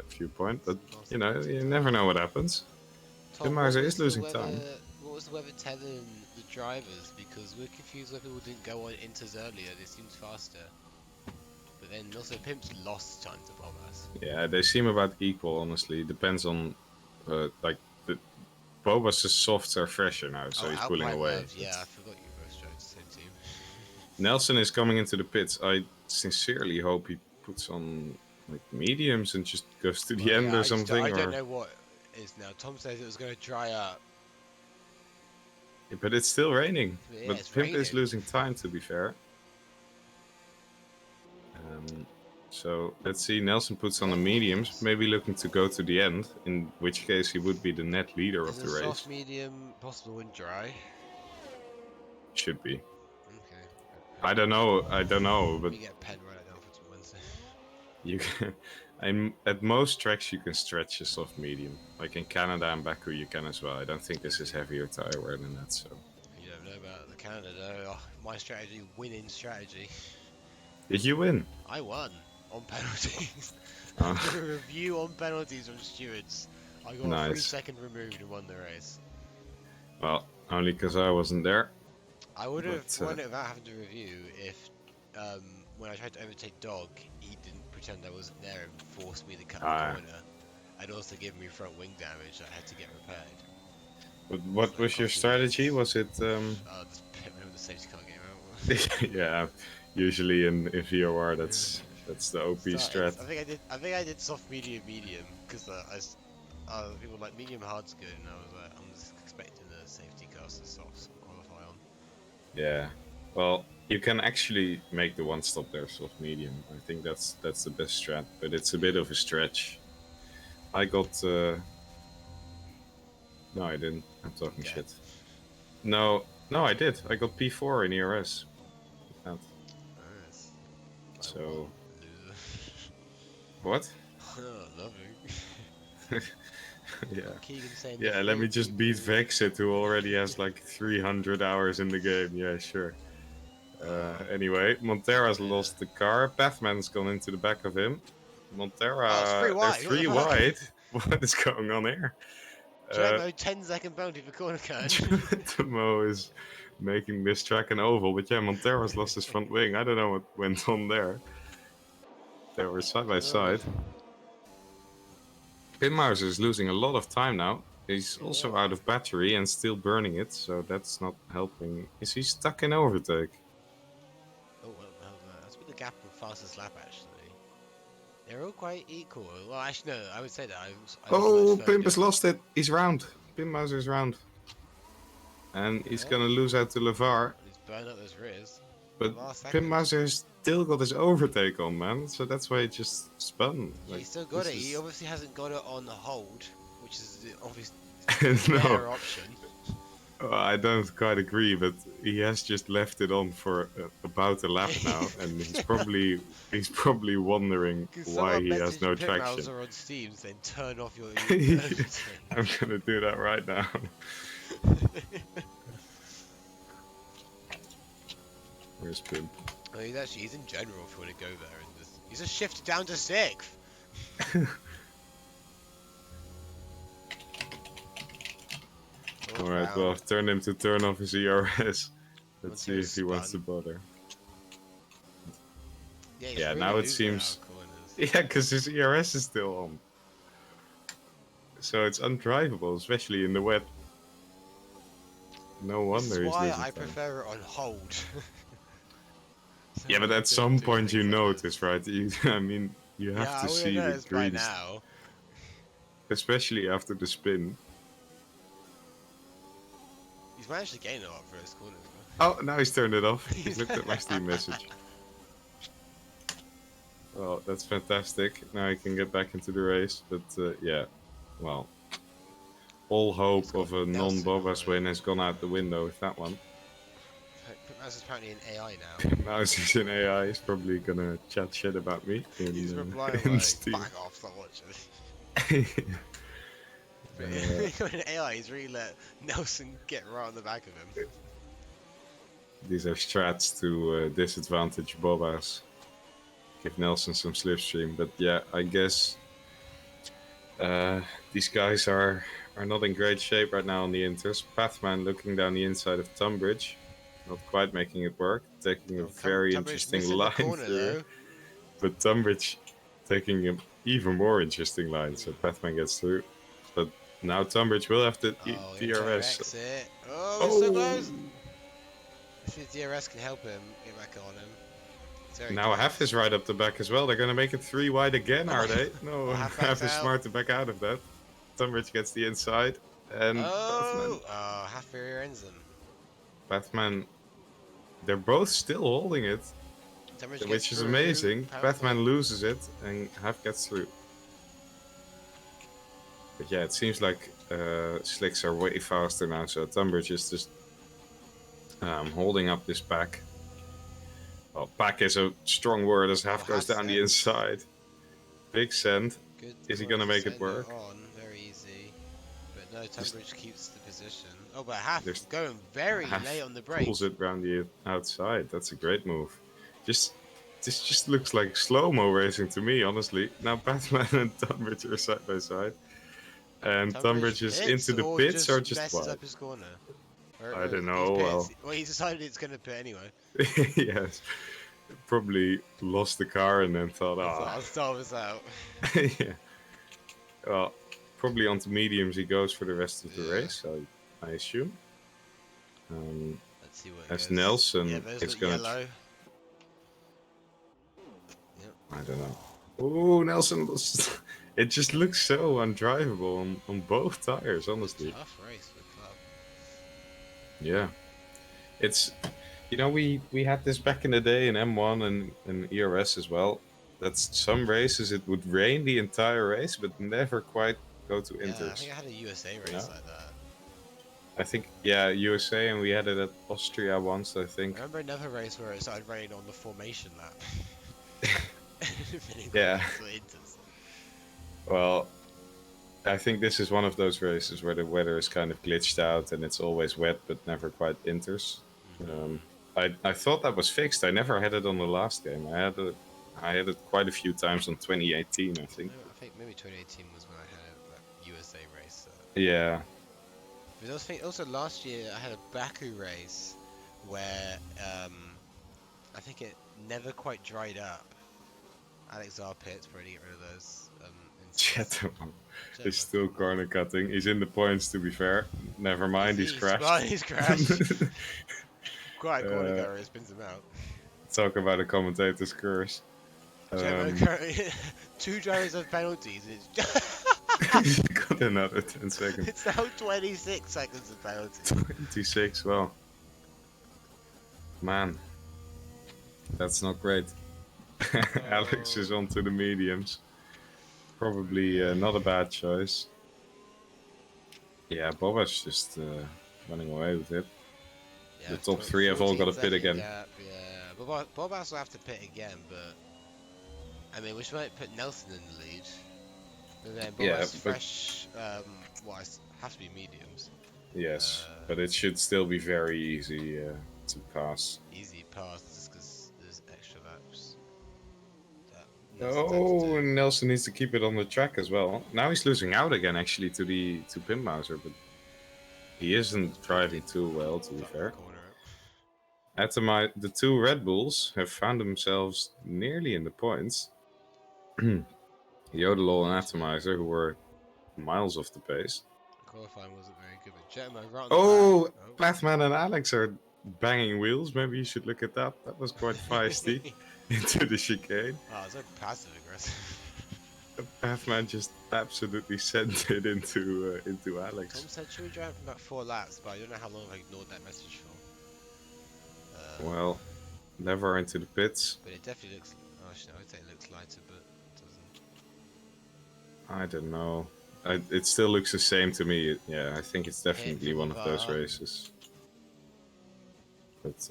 viewpoint. But you know, you never know what happens. Tom, Pimmarzer is losing time. what was the weather telling the drivers? Because we're confused why people didn't go on inters earlier. This seems faster. But then also Pimp's lost time to Bobas. Yeah, they seem about equal. Honestly, depends on like the Bobas' softs are fresher now, so he's pulling Alpine away. Love. Yeah, I forgot you both drove the same team. Nelson is coming into the pits. I sincerely hope he puts on like mediums and just goes to the end or something. I don't know what is now. Tom says it was going to dry up. But it's still raining. But yeah, But it's Pimp is raining. losing time, to be fair. So let's see. Nelson puts on the mediums, maybe looking to go to the end. In which case, he would be the net leader Is of a the soft race. medium possible in dry? Should be. Okay. I don't know. Let But me get a pen right down for Wednesday. you can. At most tracks you can stretch a soft medium. Like in Canada and Baku, you can as well. I don't think this is heavier tire wear than that. So. You don't know about the Canada. Oh, my strategy, winning strategy. Did you win? I won on penalties. Oh. After a review on penalties from stewards, I got a 3-second removed and won the race. Well, only because I wasn't there. I would have won it without having to review if, when I tried to overtake Dog, he didn't pretend I wasn't there and forced me to cut the corner. And also give me front wing damage that I had to get repaired. But what was your strategy? Was it? Remember the safety car game out? Yeah, usually in VOR that's the OP strat. I think I did soft medium because people were like medium hard's good, and I was like, I'm just expecting the safety cars to soft qualify on. Yeah, well, you can actually make the one stop there soft medium. I think that's the best strat, but it's a bit of a stretch. I got no, I didn't. I'm talking shit. No, I did. I got P4 in ERS. Nice. So what? Loving. Yeah. Yeah, let me just beat Vexit, who already has like 300 hours in the game. Yeah, sure. Anyway, Montera's lost the car. Pathman's gone into the back of him. Montera, they're 3 wide. What is going on here? Gemmo, 10-second bounty for corner cone. Timo is making this track an oval, but yeah, Montera's lost his front wing. I don't know what went on there. They were side by side. Pinmauser is losing a lot of time now. He's also out of battery and still burning it, so that's not helping. Is he stuck in overtake? Oh, well, that's been the gap on fastest lap, actually. They're all quite equal. Well, actually, no, I would say that. Pimp has lost it. He's round. Pinmauser is round. And he's gonna lose out to LeVar. He's burned up those rears. But Pinmauser has still got his overtake on, man. So that's why he just spun. Yeah, he's still got it. He obviously hasn't got it on hold, which is the obvious no. better option. I don't quite agree, but he has just left it on for about a lap now, and he's probably wondering Can why someone he has message no traction. Pitmouser on Steam saying turn off your I'm gonna do that right now. Where's Pim? Oh, he's in general if you want to go there and he's just shifted down to 6th. All right, well, I've turned him to turn off his ERS. Let's see Until if he wants to spun. bother. Yeah, he's Yeah, really now it losing seems. out of corners. Yeah, because his ERS is still on. So it's undrivable, especially in the wet. No This is wonder he's why losing I time. prefer it on hold. So Yeah, but you at don't some do point you things like notice, this. right? I mean, you have Yeah, to I would have see the noticed by greens, now. especially after the spin. He's managed to gain it up first corners. Oh, now he's turned it off. He's looked at my Steam message. Well, that's fantastic. Now he can get back into the race. But yeah, well, all hope got of a Nelson non-Bobas on win it. has gone out the window with that one. Pitmouser's apparently an AI now. Now he's in AI. He's probably gonna chat shit about me He's in, replying in like, Steam. "Back off, stop watching." But in AI, he's really let Nelson get right on the back of him. These are strats to disadvantage Bobas. Give Nelson some slipstream, but yeah, I guess these guys are not in great shape right now on the inters. Pathman looking down the inside of Tunbridge, not quite making it work, taking a very Tunbridge interesting missing the line corner through, though. but Tunbridge taking an even more interesting line, so Pathman gets through. But now Tunbridge will have the Oh, into DRS. exit. Oh, it's so Oh! close. If his DRS can help him get back on him, it's very Now close. Half is right up the back as well. They're going to make it 3 wide again, Oh are my they? God. No, Oh, Half Half backs is out. smart to back out of that. Tunbridge gets the inside, and Oh, Half rear ends him. Pathman, they're both still holding it, Tunbridge gets which is through. amazing. Apparently. Pathman loses it, and Half gets through. But yeah, it seems like slicks are way faster now, so Tunbridge is just holding up this pack. Well, pack is a strong word as Half goes down the inside. Big send. Good. Is he going to make it Send work? on, very easy. But no, Tunbridge keeps the position. Oh, but Half going very late on the brakes. Pulls it around the outside. That's a great move. This just looks like slow-mo racing to me, honestly. Now Batman and Tunbridge are side by side. And Tunbridge is into the pits or just messes wide? up his corner. I don't know. Well, he decided it's going to pit anyway. Yes. Probably lost the car and then thought, I'll start this out. yeah. Well, probably onto mediums he goes for the rest of the race, I assume. Let's see what As goes. Nelson is going to... yellow. Yep. I don't know. Oh, Nelson was... It just looks so undrivable on both tires, honestly. Tough race for the club. Yeah. It's... You know, we had this back in the day in M1 and ERS as well. That's some races it would rain the entire race, but never quite go to inters. Yeah, I think I had a USA race like that. I think, yeah, USA, and we had it at Austria once, I think. I remember another race where it started raining on the formation lap. Yeah. Well, I think this is one of those races where the weather is kind of glitched out and it's always wet, but never quite inters. I thought that was fixed. I never had it on the last game. I had it quite a few times on 2018, I think. I think maybe 2018 was when I had that USA race. Yeah. But also last year I had a Baku race where I think it never quite dried up. Alex R pits probably get rid of those. Chetterman is still corner cutting. He's in the points, to be fair. Never mind, he's crashed. He's crashed. Quite a corner cutter, it spins him out. Talk about a commentator's curse. Two drivers have penalties. Got another 10 seconds. It's now 26 seconds of penalty. 26, well. Man. That's not great. Alex is onto the mediums. Probably not a bad choice. Yeah, Boba's just running away with it. Yeah, The top three have all got a pit 14-second again. gap. Yeah, Bobas will have to pit again, but I mean, which might put Nelson in the lead. But then Yeah, Bobas but fresh. Have to be mediums. yes, Uh, but it should still be very easy to pass. Easy pass just because there's extra laps that Nelson's had to do. Oh, Nelson needs to keep it on the track as well. Now he's losing out again, actually, to Pim Mauser, but he isn't driving too well, to be Fuck that fair. corner up. The two Red Bulls have found themselves nearly in the points. Yodelol and Atomizer, who were miles off the pace. Qualifying wasn't very good, but Jetmo right on the back. Oh, Pathman and Alex are banging wheels. Maybe you should look at that. That was quite feisty into the chicane. Wow, so passive aggressive. Pathman just absolutely sent it into Tom Alex. said, should we drive for about 4 laps, but I don't know how long I ignored that message for. Well, never into the pits. But it definitely looks. Oh, actually, I would say it looks lighter, but it doesn't. I don't know. It still looks the same to me. Yeah, I think it's definitely from one of those VOR. races. But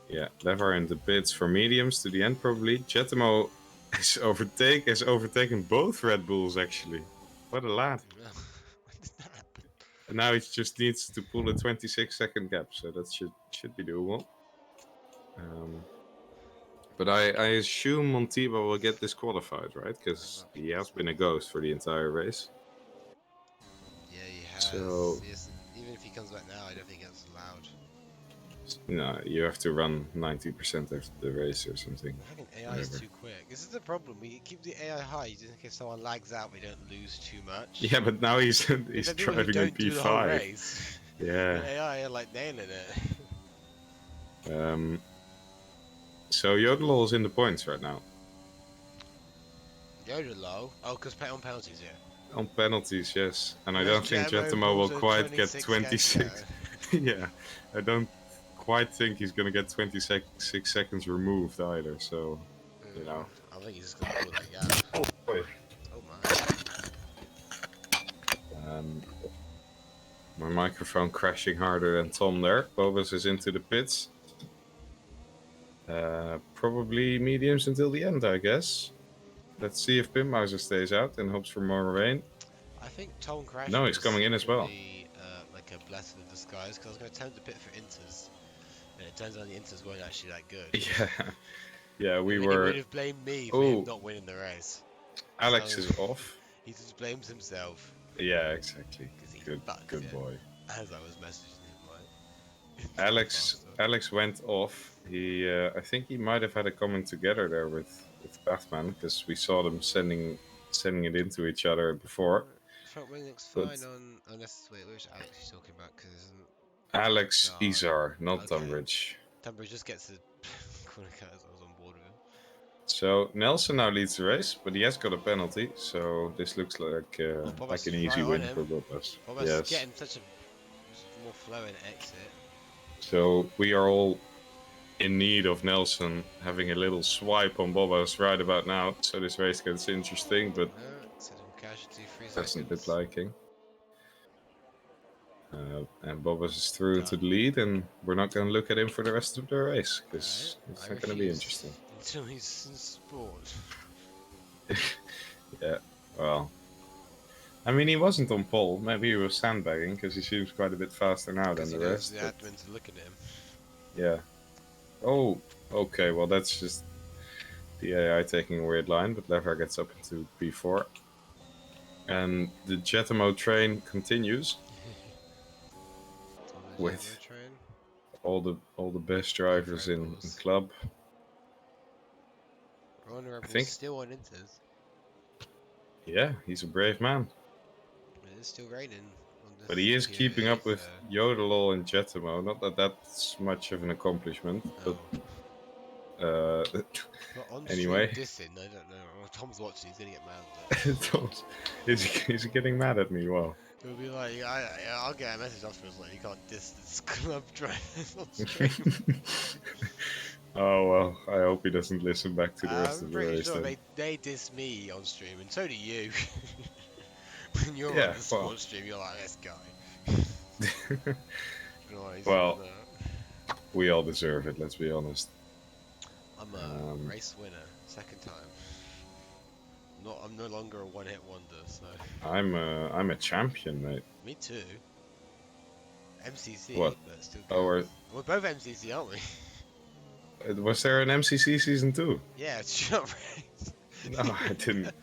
yeah, Lever in the pits for mediums to the end probably. Jetamo has overtaken both Red Bulls actually. What a lad! When did that happen? And now he just needs to pull a 26-second gap, so that should be doable. But I assume Montiba will get disqualified, right? Because he has been a ghost for the entire race. Yeah, he has. So Even if he comes back now, I don't think it's allowed. no, you have to run 90% of the race or something. Fucking AI is too quick. This is the problem. We keep the AI high just in case someone lags out. We don't lose too much. Yeah, but now he's If people who driving in don't do the whole P5. race, the Yeah. AI are like nailing it. So Yodelol is in the points right now. Yoda low. Oh, because on penalties, yeah. On penalties, yes. And I Unless don't think Jetmo Jetamo will pulls a quite get 26 26. Yeah, I don't quite think he's going to get 26 seconds removed either, so, you know. I think he's just going to pull that gap. Oh, boy. Oh my. My microphone crashing harder than Tom there. Bobus is into the pits. Probably mediums until the end, I guess. Let's see if Pim Mauser stays out and hopes for more rain. I think Tom crashed. No, he's coming in as well. Like a blessing in disguise, because I was going to attempt to pit for Inters, and it turns out the Inters weren't actually that good. Yeah, yeah, we He were. would have blamed me for him not winning the race. Alex So, is off. He just blames himself. Yeah, exactly. Good Good boy. As I was messaging him, like. Alex went off. He, I think he might have had a comment together there with Pathman, because we saw them sending it into each other before. Front wing looks fine on. Unless wait, which Alex are you talking about? Because Alex Izar, not Tunbridge. Tunbridge just gets the corner cut as I was on board with him. So Nelson now leads the race, but he has got a penalty. So this looks like an easy win for Bobas. Bobas getting such a more flowing exit. So we are all in need of Nelson having a little swipe on Bobas right about now. So this race gets interesting, but doesn't look liking. And Bobas is through into the lead, and we're not going to look at him for the rest of the race because it's not going to be interesting. Until he's in sport. Yeah, well, I mean, he wasn't on pole. Maybe he was sandbagging because he seems quite a bit faster now than the rest. The admin to look at him. Yeah. Oh, okay. Well, that's just the AI taking a weird line, but Lever gets up into P4. And the Jetamo train continues with all the best drivers in club. I think still on Inters. Yeah, he's a brave man. It is still raining. But he is keeping up with Yodelol and Jetamo. Not that that's much of an accomplishment, but anyway. Dissing, I don't know. Tom's watching. He's gonna get mad. Tom's, is he getting mad at me? Wow. He'll be like, I'll get a message afterwards like, you can't diss this club drivers on stream. Oh well, I hope he doesn't listen back to the rest of the race. I'm pretty sure they diss me on stream, and so do you. When you're on the sports stream, you're like, this guy. Nice. Well, No. we all deserve it. Let's be honest. I'm a Um, race winner, second time. I'm no longer a one-hit wonder, so. I'm a champion, mate. Me too. What? MCC, but still Oh, counts. We're both MCC, aren't we? was there an MCC season 2? Yeah, it's shot race. No, I didn't.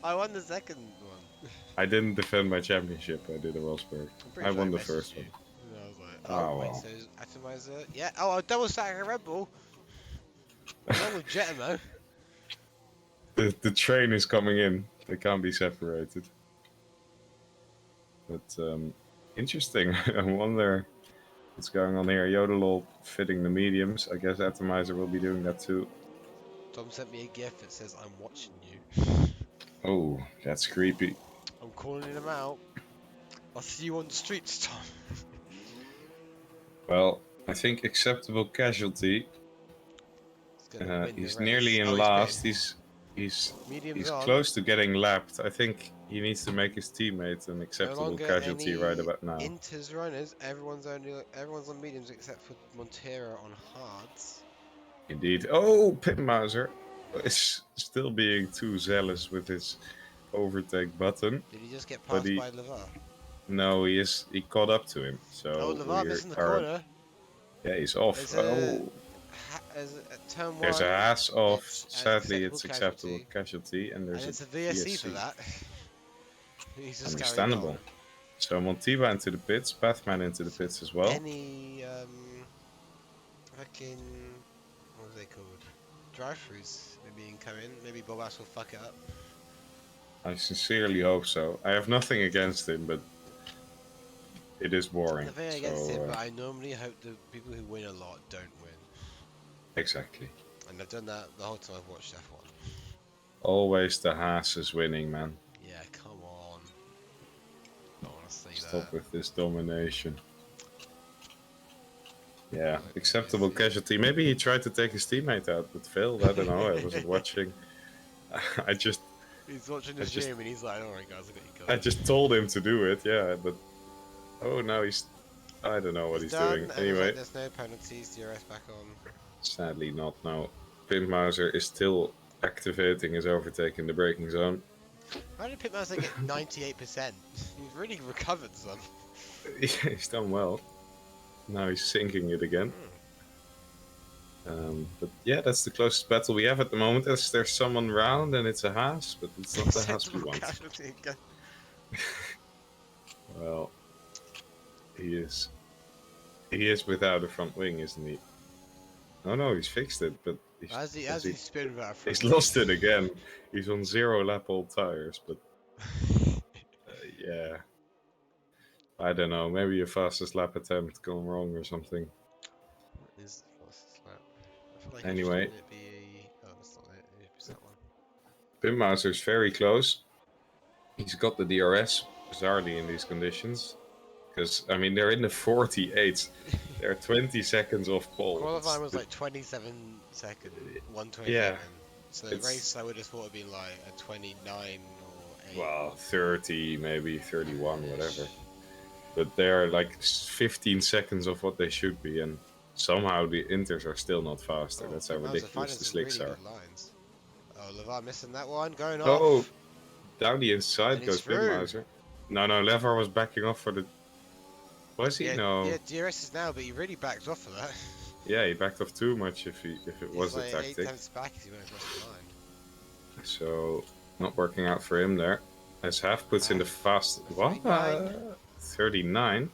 I won the second one. I didn't defend my championship. I did a Rosberg. I'm pretty I sure I won the messaged first you. one. And I was like, oh, Oh wait, well. so Atomizer? Yeah, oh, I double stack a Red Bull. Along with Jetamo. The train is coming in. They can't be separated. But interesting. I wonder what's going on here. Yodelol fitting the mediums. I guess Atomizer will be doing that too. Tom sent me a gif that says, I'm watching you. Oh, that's creepy. I'm calling him out. I'll see you on the streets, Tom. Well, I think acceptable casualty. He's gonna win the He's race. nearly in Oh, last. pitting. He's Medium's on. close to getting lapped. I think he needs to make his teammates an No acceptable longer casualty right any about now. Inters runners. Everyone's on mediums except for Montero on hards. Indeed. Oh, Pitmauser is still being too zealous with his overtake button. Did he just get But passed by Levar? No, he caught up to him. So Oh, Levar missing the corner. Yeah, he's off. There's a turn one. There's a Haas off. It's an Sadly, it's acceptable acceptable casualty, and there's And it's a VSC for that. He's just carrying Understandable. on. So Montiva into the pits, Pathman into the pits as well. Any fucking what was they called? Drive-throughs maybe incoming. Maybe Bobas will fuck it up. I sincerely hope so. I have nothing against him, but it is boring. Nothing against him, but I normally hope the people who win a lot don't win. Exactly. And I've done that the whole time I've watched F1. Always the Haas is winning, man. Yeah, come on. Don't want to see Stop that. with this domination. Yeah, acceptable casualty. Maybe he tried to take his teammate out, but failed. I don't know. I wasn't watching. He's watching the stream and he's like, alright guys, I got you covered. I just told him to do it, yeah, but oh no, I don't know what he's doing. Anyway, there's no penalties. DRS back on. Sadly not. No, Pimpmauser is still activating his overtake in the braking zone. How did Pitmaster get 98%? He's really recovered some. Yeah, he's done well. Now he's sinking it again. But yeah, that's the closest battle we have at the moment. As there's someone round and it's a Haas, but it's not the Haas we want. Well, he is without a front wing, isn't he? Oh no, he's fixed it, but he's lost it again. He's on 0 lap old tires, but yeah. I don't know, maybe a fastest lap attempt gone wrong or something. What is the fastest lap? I feel like Anyway. it be... Oh, that's not it. It's that one. Pimpmauser's very close. He's got the DRS, bizarrely in these conditions. Because, I mean, they're in the 48s. They're 20 seconds off pole. Qualifying was like 27 seconds, 127. Yeah. So the race I would have thought would be like a 29 or 8. Well, 30, maybe 31, whatever. But they're like 15 seconds of what they should be, and somehow the Inters are still not faster. That's how ridiculous the slicks are. Oh, Levar missing that one, going off. Oh, down the inside goes Pimpmauser. No, Levar was backing off for the... Was he? Yeah, no. Yeah, DRS is now, but he really backed off for that. Yeah, he backed off too much if it was like a tactic. 8 tenths back as he went across the line. So, not working out for him there. As Half puts in the fast... What? 39?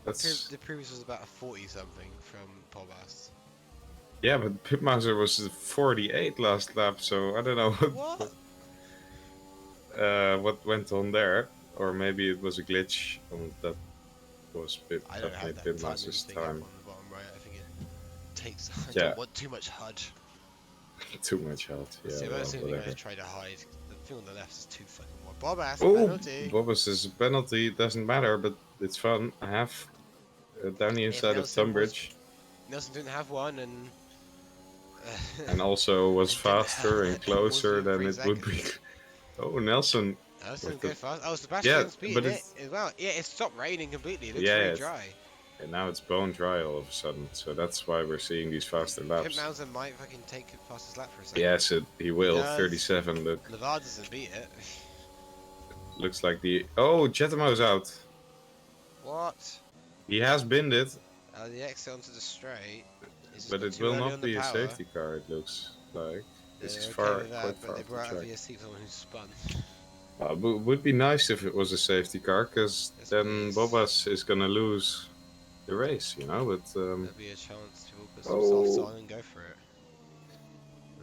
That's... The previous was about a 40 something from Pobast. Yeah, but Pitmauser was 48 last lap, so I don't know what went on there. Or maybe it was a glitch on that was Pitmauser's time. On the bottom right. I think it takes... I don't want too much HUD. Too much HUD, yeah. See, well, that's the only whatever. thing I try to hide. The thing on the left is too fucking wide. Bobas, penalty. Bobas is a penalty. It doesn't matter, but it's fun. I have down the inside of Tunbridge. Nelson didn't have one, and and also was faster and closer than it would be. Oh, Nelson That's with doesn't the go fast. Oh, yeah, Sebastian's beating but it it's as well. Yeah, it stopped raining completely. It looks yeah, really it's, dry. and now it's bone dry all of a sudden. So that's why we're seeing these faster Pimp laps. Mauser might fucking take it fastest lap for a second. Yes, he He will. does. 37. Look, Lavar doesn't beat it. looks like the Jetimo's out. What? He has binned it, The exit onto the straight. He's just but gone it too will early not on the be a power. safety car. It looks like Yeah, this is they're okay far, with that, quite but far they off the brought out a track. VSC for someone who's spun. Would be nice if it was a safety car, because Yes, then please. Bobas is gonna lose the race, you know. But There'll be a chance people put some softs oh on and go for it.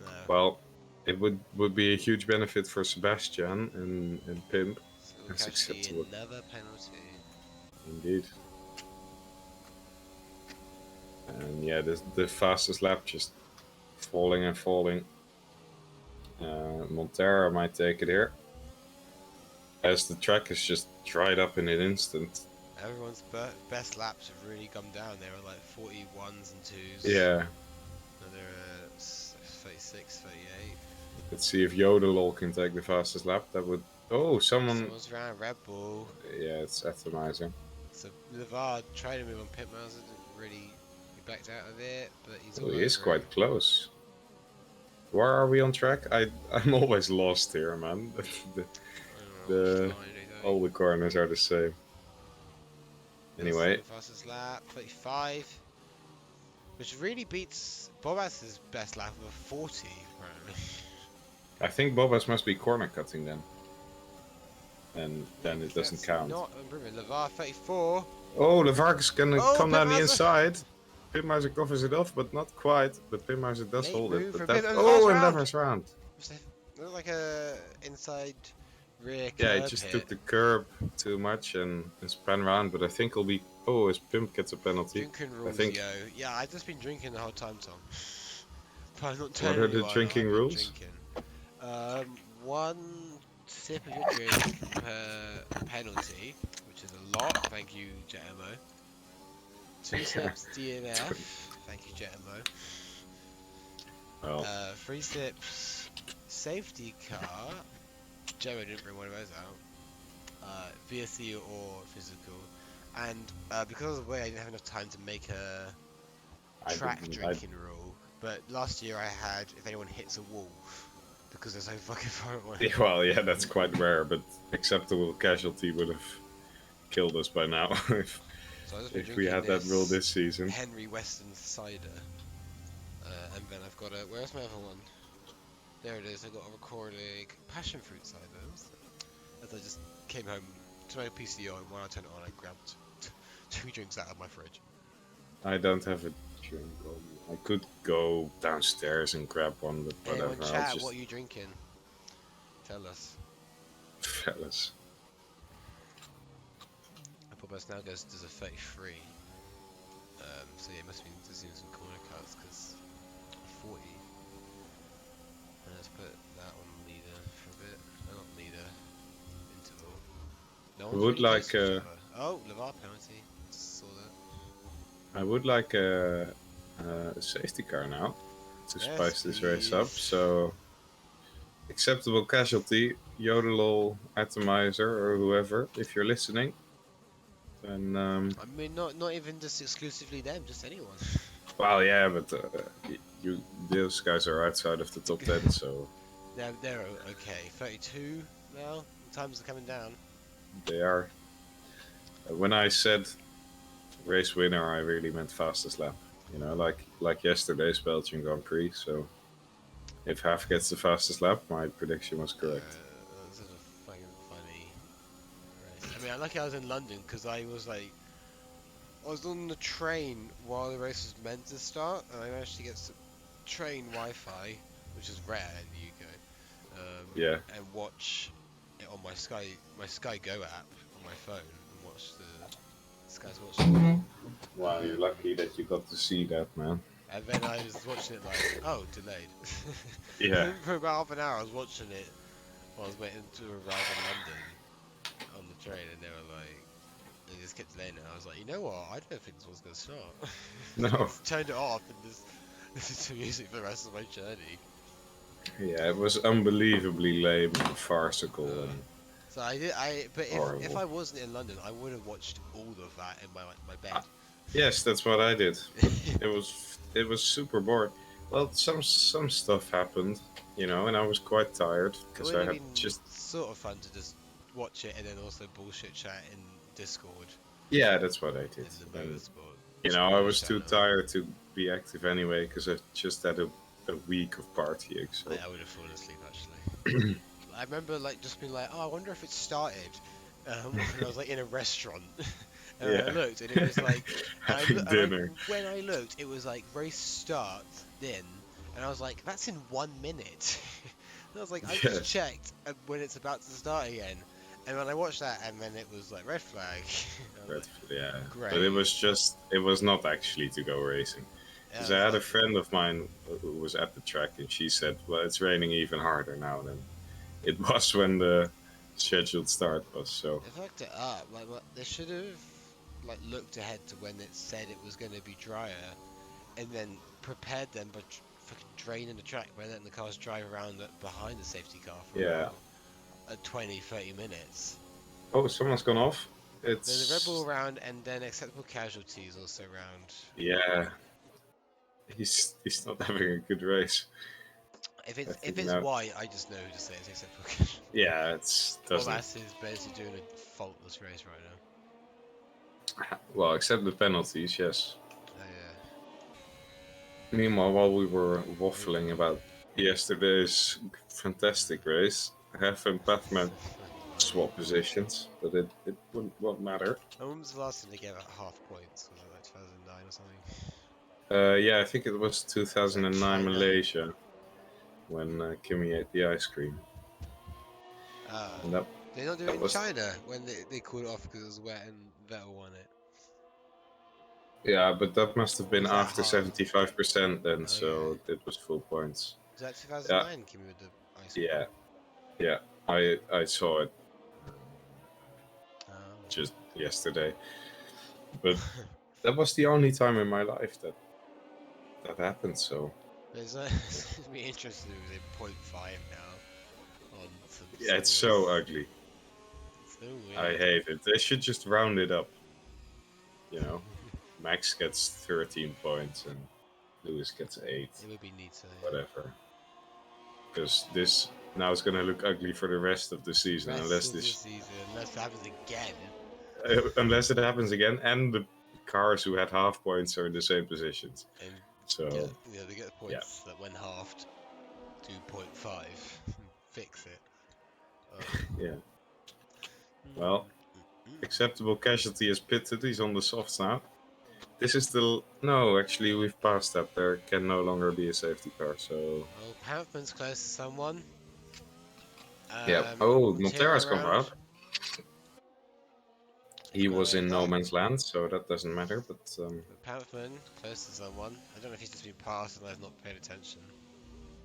No. well, it would be a huge benefit for Sebastian and Pimp. So we'll That's catch acceptable, another penalty. indeed. And yeah, the fastest lap just falling and falling. Montero might take it here, as the track is just dried up in an instant. Everyone's best laps have really come down. They were like 41s and 2s. Yeah, Now they're 36, 38. let's see if Yodelol can take the fastest lap. That would. Oh, someone. Someone's around Red Bull. Yeah, it's atomizer. So Lavar tried to move on pit miles, didn't really. He backed out of it, but he's Oh, all he is over him. quite close. Where are we on track? I'm always lost here, man. the all the corners are the same. Anyway, Fastest lap, 35. Which really beats Bobas's best lap of 40, apparently. I think Bobas must be corner cutting then, and then it doesn't That's count. not improving. Lavar 34. Oh, Levark's gonna come down the Pitmeiser. inside. Pitmeiser covers it off, but not quite. But Pitmeiser does Late hold move it. for But that. Pit- and Oh, last and round. Lever's round. Looked like a inside rear Yeah, he curb just hit. took the curb too much and span round. But I think he'll be. Oh, his Pimp gets a penalty. Drinking rules, think- yo. Yeah, I've just been drinking the whole time, Tom. Probably not What telling are the anyone, drinking I've been rules? Drinking. One sip of your drink per penalty, which is a lot. Thank you, JMO. 2 sips DNF. Thank you, JMO. Well, 3 sips safety car. JMO didn't bring one of those out. VSC or physical. And because of the way I didn't have enough time to make a track drinking rule. But last year I had if anyone hits a wall because they're so fucking far away. well, yeah, that's quite rare. But acceptable casualty would have killed us by now So I've just been if we had that rule this season. Henry Weston cider. And then I've got where's my other one? There it is, I got a recording passion fruit cider. As I just came home to my PCO and when I turned it on I grabbed 2 drinks out of my fridge. I don't have a drink on me. I could go downstairs and grab one, but whatever. Anyone I'll chat, just... what are you drinking? Tell us. Fellas. Popos now does a 33. So yeah, it must be just doing some corner cuts because 40. And let's put that on leader for a bit. No, not leader. Interval. No one's would really like, close to each other. Oh, Lavar penalty. Just saw that. I would like a safety car now to spice this race up. So, acceptable casualty, Yodelol, Atomizer, or whoever, if you're listening. And I mean, not even just exclusively them, just anyone. well, yeah, but those guys are outside of the top 10, so They're okay. 32 now. Times are coming down. they are. When I said race winner, I really meant fastest lap. You know, like yesterday's Belgian Grand Prix. So if Half gets the fastest lap, my prediction was correct. That's such a fucking funny race. I mean, I'm lucky I was in London because I was on the train while the race was meant to start, and I managed to get some train Wi-Fi, which is rare in the UK. Yeah. And watch it on my Sky Go app on my phone and watch the Sky's watching. Wow, you're lucky that you got to see that, man. And then I was watching it like, oh, delayed. Yeah. For about half an hour I was watching it while I was waiting to arrive in London on the train, and they were like, they just kept delaying it. I was like, you know what? I don't think this was going to start. No. Just turned it off and just listened to music for the rest of my journey. Yeah, it was unbelievably lame and farcical. So So I did. But if Horrible. I wasn't in London, I would have watched all of that in my Uh, bed. yes, that's what I did, but it was super boring. Well, some stuff happened, and I was quite tired It because would I have had been just sort of fun to just watch it and then also bullshit chat in Discord yeah, that's what I did, in the and motorsport I news was too channel. tired to be active anyway because I just had a week of partying. So I would have fallen asleep actually. I remember like just being like, oh, I wonder if it started. When I was like in a restaurant, and I yeah, looked, and it was like, having and I dinner. when I looked, it was like race starts then, and I was like, that's in 1 minute. And I was like, I've just Yes, checked when it's about to start again, and when I watched that, and then it was like red flag. I was like, yeah, but great. it was not actually to go racing. And I Because I was had a like, friend of mine who was at the track, and she said, "Well, it's raining even harder now than it was when the scheduled start was." So they fucked it up. Like, they should have like looked ahead to when it said it was going to be drier and then prepared them by fucking draining the track by letting the cars drive around behind the safety car for yeah. about 20, 30 minutes. Oh, someone's gone off. There's a Red Bull It's round and then acceptable casualties also round. yeah. He's not having a good race. I If think it's now. white, I just know who to say it's acceptable casualties. Yeah, it's doesn't. Bottas is basically doing a faultless race right now. Well, except the penalties, yes. Oh yeah. Meanwhile, while we were Oh. waffling about yesterday's fantastic race, Hef and Pathman swap positions, but it won't matter. When was the last time they gave out half points? Was it like 2009 or something? Yeah, I think it was Was that 2009 China? Malaysia when Kimi ate the ice cream, Uh, and that they not do it that in was China when they called it off because it was wet and Vettel won it. yeah, but that must have Or been was that after half? 75% then, Oh yeah. so it was full points. Was that Yeah, 2009 Kimi with the ice cream? yeah, yeah. I saw it Oh. just yesterday, but that was the only time in my life that happened. So There's it's gonna be interesting if it's in point 0.5 now on some yeah, it's so scores. ugly. So I weird. hate it. They should just round it up. You know, Max gets 13 points and Lewis gets 8, It would be neater, yeah. whatever. Because this now is gonna look ugly for the rest of the season Rest of the season, unless it happens again. unless it happens again, and the cars who had half points are in the same positions. And So they get yeah, points that when halved to point 0.5. Fix it. yeah. Well, Mm. acceptable casualty is pitted. He's on the softs now. This is the no. Actually, we've passed that. There can no longer be a safety car. So Oh, Panther's close to someone. yeah. Oh, Material Montera's come round. out. He He's my was way in no back. man's land, so that doesn't matter. But But Pantherman, close to someone. I don't know if he's just been passed and I've not paid attention.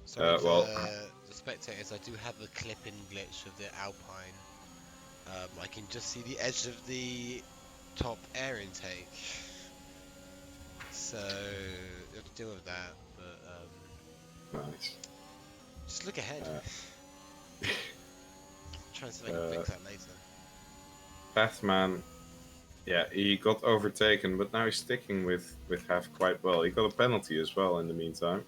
Sorry to well, the spectators, I do have a clipping glitch of the Alpine. I can just see the edge of the top air intake. So, you have to deal with that, but nice. just look ahead. Try and see if I can Uh, fix that later. Pathman, yeah, he got overtaken, but now he's sticking with Half quite well. He got a penalty as well in the meantime,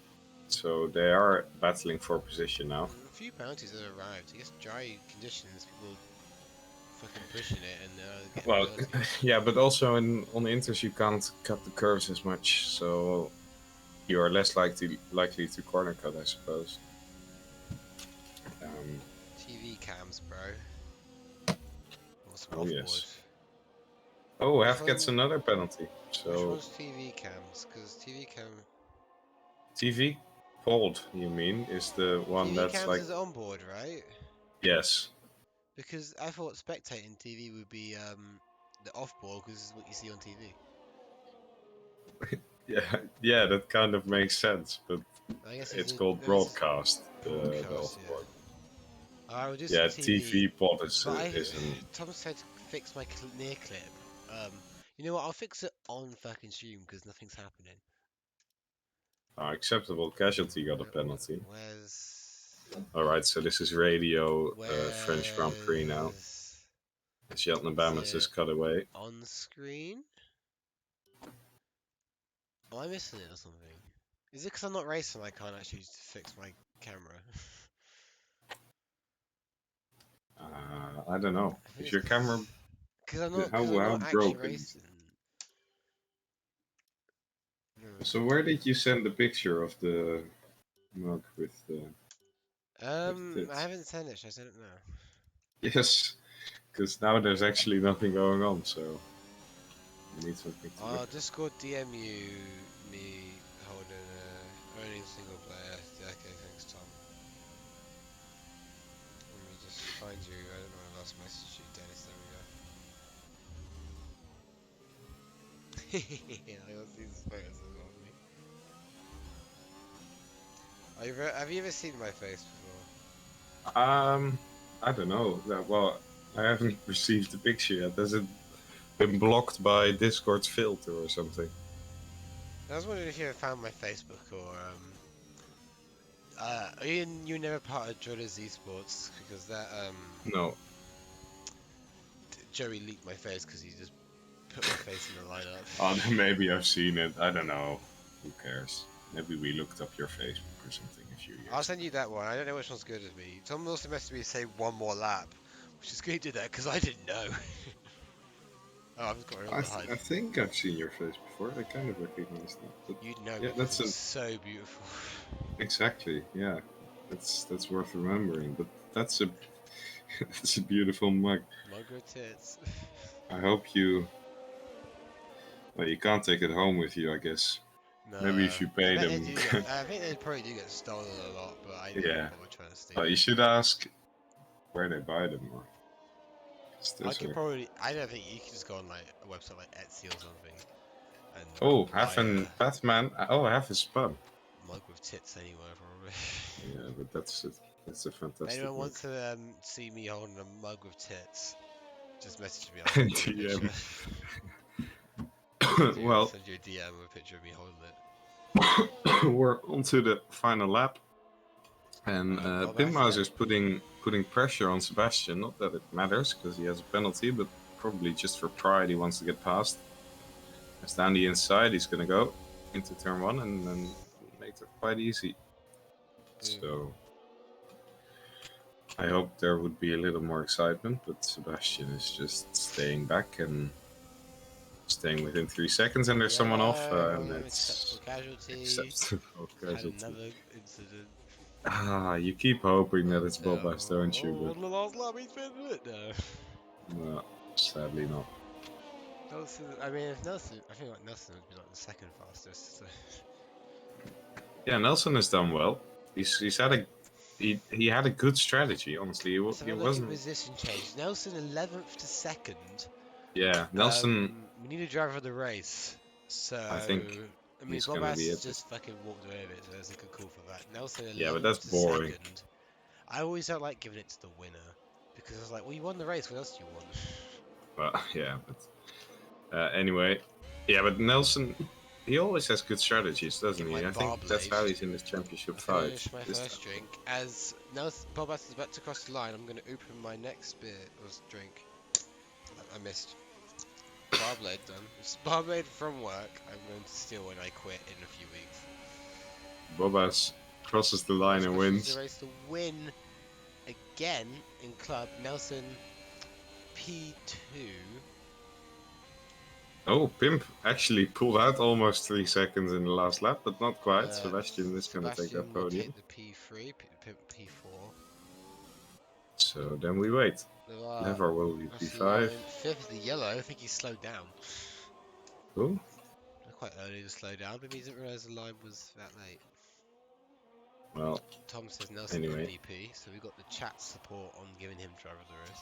so they are battling for position now. A few bounties have arrived. I guess dry conditions, people fucking pushing it and getting Well, penalties. yeah, but also on the inters you can't cut the curves as much, so you are less likely to corner cut, I suppose. Um, TV cams, bro. Or some oh offboard. yes. Oh, Which Half gets one? another penalty. Which So one's TV cams? Because TV Pod, you mean, is the one TV that's cams like is on board, right? yes, Because I thought spectating TV would be the off board because this is what you see on TV. yeah, yeah, that kind of makes sense, but I guess it's it's called this is broadcast. The broadcast, yeah. offboard. I will do some Yeah, TV, TV Pod is but isn't Tom said fix my near clip. You know what? I'll fix it on fucking stream because nothing's happening. acceptable. Casualty got a penalty. Where's All right, so this is radio French Grand Prix where's now. Shelton Is Bammers is it cut away. on screen? Am I missing it or something? Is it because I'm not racing I can't actually fix my camera? I don't know. I think Is it's your camera because I'm how not actually broken is racing. it? Hmm. So where did you send the picture of the mug with I tits? haven't sent it. Should I send it now? Yes, because now there's actually nothing going on, so I need something to look Oh, at. Discord DM you me holding only single player. Yeah, okay, thanks, Tom. Let me just find you. I don't know when I last messaged you, Dennis. There we go. Yeah, I see these photos of me. Have you ever seen my face before? I don't know. Well, I haven't received the picture yet. Has it been blocked by Discord's filter or something? I was wondering if you ever found my Facebook or you never part of Jordan's Esports because that No. Joey leaked my face because he just put my face in the lineup. Oh, then maybe I've seen it. I don't know. Who cares? Maybe we looked up your Facebook or something a few I'll years send you that one. I don't know which one's good as me. Someone also messaged me to say one more lap, which is good to do that because I didn't know. Oh, I've just got rid of ago. the hide. I think I've seen your face before. I kind of recognize that. But You'd know yeah, because it that's was an so beautiful. exactly. Yeah, that's worth remembering. But that's a that's a beautiful mug. Mugger tits. I hope you. Well, you can't take it home with you, I guess. Maybe No, if you I pay bet they them. do get. I think they probably do get stolen a lot, but I didn't Yeah. bother trying to steal You it. should ask where they buy them, or I those could are. probably. I don't think you could just go on like a website like Etsy or something and Oh, buy having Batman. Oh, I have his spun. mug with tits anywhere probably. Yeah, but that's a If fantastic anyone mug. wants to see me holding a mug with tits, just message me. I'll send you a picture. DM. I'll Well, send you a DM with a picture of me holding it. we're on to the final lap, and Bobas, Pinmouse yep. is putting pressure on Sebastian. Not that it matters because he has a penalty, but probably just for pride he wants to get past. As down the inside, he's gonna go into turn one and then make it quite easy. Boom. So I hope there would be a little more excitement, but Sebastian is just staying back and staying within 3 seconds, and there's someone off, and Yellow, it's acceptable casualty. acceptable Had casualty. another incident. You keep hoping that it's Bobas, don't you? Oh, on the last lap he's been it now. But sadly not. Nelson, I mean, if Nelson, I think like Nelson would be like the second fastest. So. Yeah, Nelson has done well. He's had a he had a good strategy. Honestly, Let's have he a look at wasn't. position change. Nelson 11th to second. Yeah, Nelson. We need a driver for the race. So, I think I mean, he's gonna be Bobas it. just fucking walked away with it, so there's a good call for that. Nelson Yeah, but that's 11th to boring. second. I always don't like giving it to the winner because I was like, well, you won the race. What else do you want? Well, yeah, but anyway, yeah, but Nelson, he always has good strategies, doesn't Get he? my I bar think that's blade. how he's in this championship I fight. finished my This first drink. As Nelson Bobas is about to cross the line, I'm going to open my next beer or drink. I missed. Bar blade done. It's bar blade from work. I'm going to steal when I quit in a few weeks. Bobas crosses the line Bobas and crosses the wins. race to win again in club. Nelson P2. Oh, Pimp actually pulled out almost 3 seconds in the last lap, but not quite. Sebastian is going to take that Sebastian will podium. take the P3, P4. So then we wait. Never will be Cross the P5. line. Fifth is the yellow. I think he slowed down. Who? Quite early to slow down. Maybe he didn't realise the line was that late. Well, Tom says Nelson anyway. MVP, so we got the chat support on giving him driver of the race.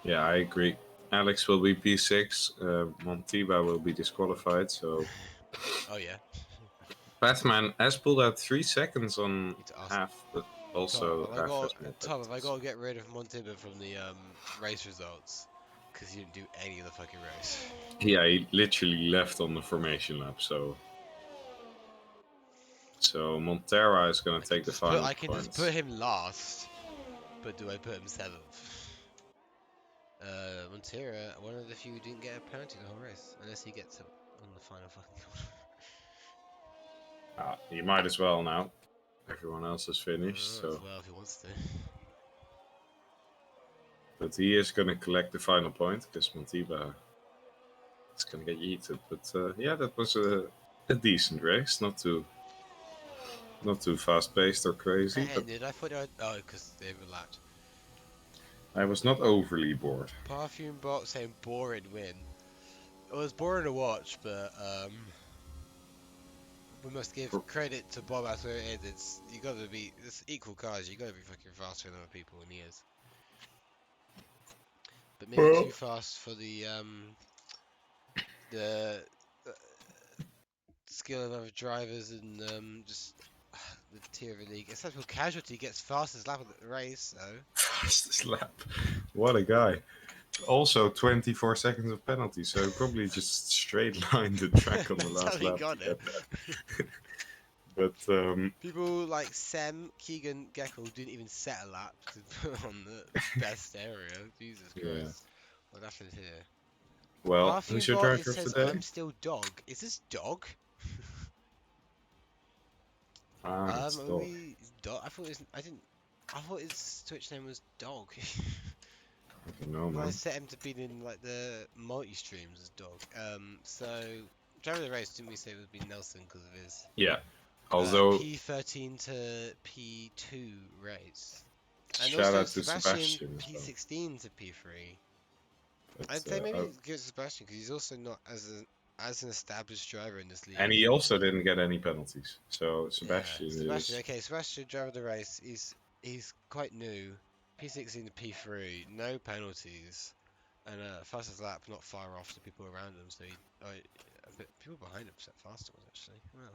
Yeah, I agree. Alex will be P6. Montiba will be disqualified. So Oh yeah. Batman has pulled out 3 seconds on Need to ask half, but Tom. also Have I half has got more Tom? Have I penalties. got to get rid of Montibba from the race results because he didn't do any of the fucking race? Yeah, he literally left on the formation lap. So Montera is going to take the final I can just points. put him last, but do I put him seventh? Montera, one of the few who didn't get a penalty the whole race, unless he gets it on the final fucking corner. You might as well now. Everyone else has finished, As so. well if he wants to. But he is going to collect the final point because Montiba is going to get yeeted. But yeah, that was a decent race. Not too fast paced or crazy, It but ended. I thought they were, oh, because they overlapped. I was not overly bored. Perfume Bot saying boring win. It was boring to watch, but we must give credit to Bob as where it is. It's you got to be it's equal cars. You got to be fucking faster than other people, and he is. But maybe Well, too fast for the skill of other drivers and just the tier of the league. Exceptional Casualty gets fastest lap of the race, so fastest lap. What a guy. Also, 24 seconds of penalty, so he probably just straight lined the track on the that's how last he lap to got it. get that. But People like Sem, Keegan, Gecko didn't even set a lap to put on the best area. Jesus yeah. Christ. What happened here? Well, who's Perfume your Bot, it driver of says today? I'm still dog. Is this dog? It's Are Dog. we dog? I thought it was, I didn't. I thought his Twitch name was dog. I don't know, Well, I man. set him to be in like the multi streams as dog. So driver of the race didn't we say it would be Nelson because of his Yeah. Although, P13 to P2 race, and shout also out to Sebastian Sebastian as well. P16 to P3. But, I'd say maybe give Sebastian because he's also not as an established driver in this and league. he also didn't get any penalties. So Yeah, Sebastian Sebastian. is. Okay, Sebastian driver of the race. He's quite new. P16 to P3, no penalties, and fastest lap not far off the people around him. So a bit people behind him set faster was actually. Well,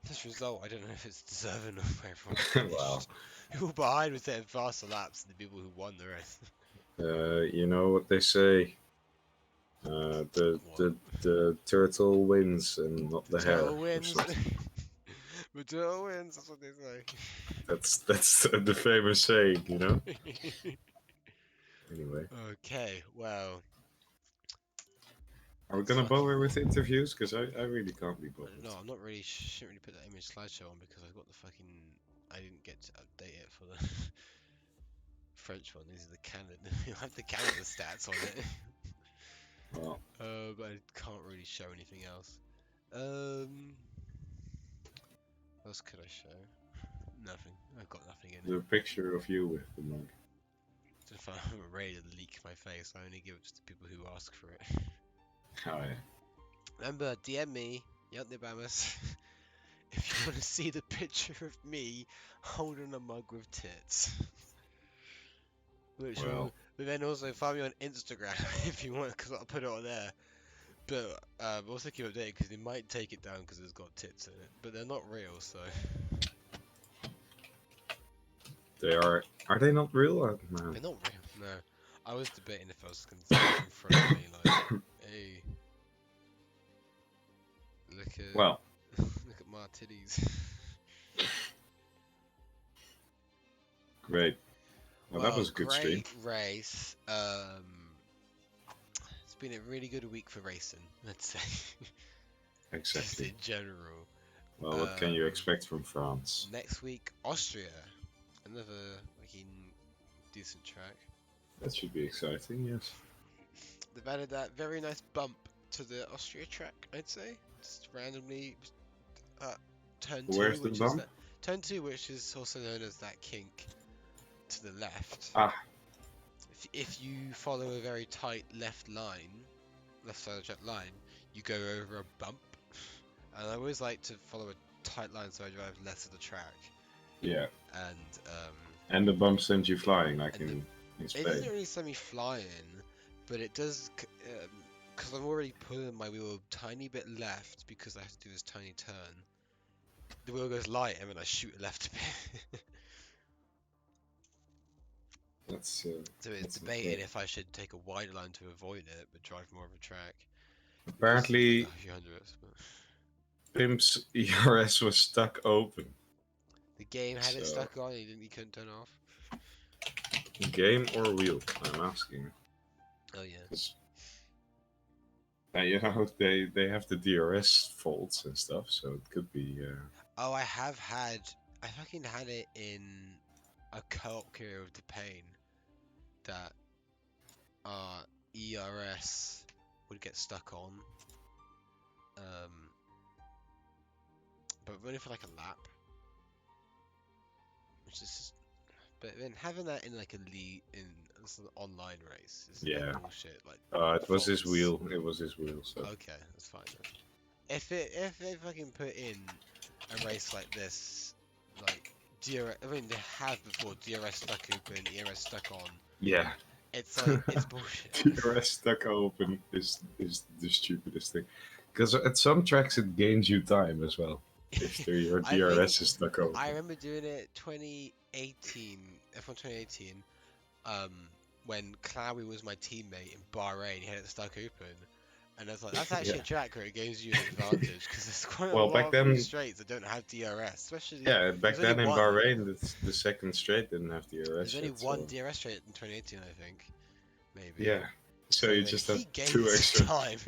this result I don't know if it's deserving of where everyone Wow. finished. People behind were setting faster laps than the people who won the race. You know what they say. The What? the turtle wins and not The the hare turtle or wins. something. The turtle wins. That's what they That's the famous saying, you know. say. Anyway, Okay, well, are we it's gonna bother fucking. with interviews? Because I really can't be I don't bothered. know. I'm not really. Shouldn't really put that image slideshow on because I've got the fucking. I didn't get to update it for the French one. These are the Canada. I have the Canada stats on it. Well, But I can't really show anything else. Um, what else could I show? Nothing. I've got nothing in it. the picture of you with the mug. If I'm ready to leak my face, I only give it to people who ask for it. Oh yeah. Remember, DM me, Yantne Bamas, if you want to see the picture of me holding a mug with tits. Which will, Well, but then also find me on Instagram if you want, because I'll put it on there. But also keep updated because they might take it down because it's got tits in it. But they're not real, so. they are. Are they not real? Man. They're not real, no. I was debating if I was going to stick it in front of me, like, hey, look at, Well, look at my titties. great. Well, that Well, was a good stream. great race. It's been a really good week for racing, let's say. Just Exactly. in general. Well, what can you expect from France? Next week, Austria. Another fucking decent track. That should be exciting. Yes. They've added that very nice bump to the Austria track, I'd say. Just randomly turn Where's two, the which is bump? that turn two, which is also known as that kink to the left. Ah, If you follow a very tight left line, left side of the track line, you go over a bump. And I always like to follow a tight line so I drive less of the track. yeah. And And the bump sends you flying, like and in it Spain. doesn't really send me flying, but it does because I'm already pulling my wheel a tiny bit left because I have to do this tiny turn. The wheel goes light and then I shoot it left a bit. That's So it's that's debating okay. if I should take a wider line to avoid it, but drive more of a track. Apparently, Like a few hundreds, but Pimp's ERS was stuck open. the game had it So stuck on. He couldn't turn off. Game or wheel? I'm asking. Oh yeah. 'Cause, you know, they have the DRS faults and stuff, so it could be. Oh, I fucking had it in a co-op career of the pain that ERS would get stuck on. Um, but only for like a lap, which is just. But then having that in like a league in this is an online race is a bit Yeah. bullshit. Like It was his faults. wheel. It was his wheel. So Okay, that's fine then. If they fucking put in a race like this, like DRS, I mean they have before DRS stuck open, ERS stuck on. yeah, It's like it's bullshit. DRS stuck open is the stupidest thing. Because at some tracks it gains you time as well. If your I think DRS is stuck open. I remember doing it 2018, F1 2018, when Clowie was my teammate in Bahrain. He had it stuck open, and I was like, that's actually Yeah. a track where it gives you an advantage because there's quite a Well, lot back of then- these straights that don't have DRS, especially. Yeah, back There's only then in one. Bahrain, the second straight didn't have DRS. There's only yet, one so- DRS straight in 2018, I think, maybe. Yeah. So you then just he have gains 2 extra. time.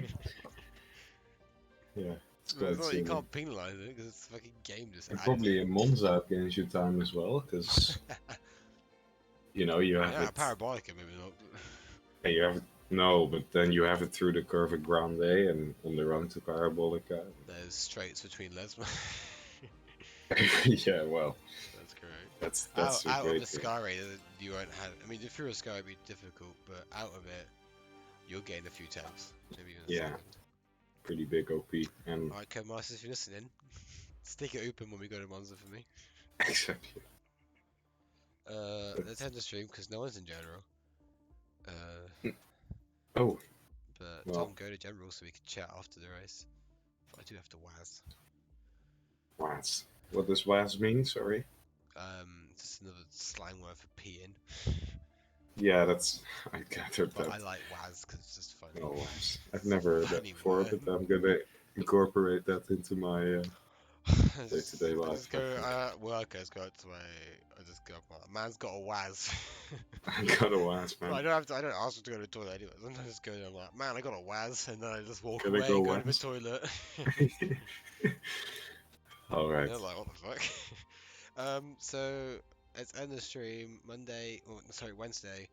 Yeah. It's Well, it's quite not, you silly. can't penalize it because it's a fucking game just And added probably in. in Monza it gains you time as well, because you know you have Yeah, it. Parabolica maybe not. And you have it. No, but then you have it through the Curva Grande and on the run to Parabolica. There's straights between Lesma. Yeah, well, That's correct. that's a Out of great the thing. Sky you won't have. I mean, through a Sky would be difficult, but out of it, you'll gain a few tenths, maybe even a Yeah. second. Pretty big OP, and Alright, Codemasters, if you're listening, stick it open when we go to Monza for me. exactly. Let's end the stream because no one's in general. Oh, But well. Tom, go to general so we can chat after the race. But I do have to Waz. WAS. What does WAS mean? Sorry. Just another slang word for peeing. Yeah, that's. I gathered But that. I like Waz because it's just funny. Oh, WAS. I've never heard that Funny before, word. but I'm gonna incorporate that into my day-to-day I life. just go work. I just go up to I just go up. Man's got a Waz. I got a WAS, But I man. don't have to. I don't ask him to go to the toilet anyway. Sometimes I just go there. I'm like, man, I got a Waz, and then I just walk Gonna away, go go to the Waz? toilet. All right. They're like, what the fuck? So let's end the stream Monday. Or sorry, Wednesday.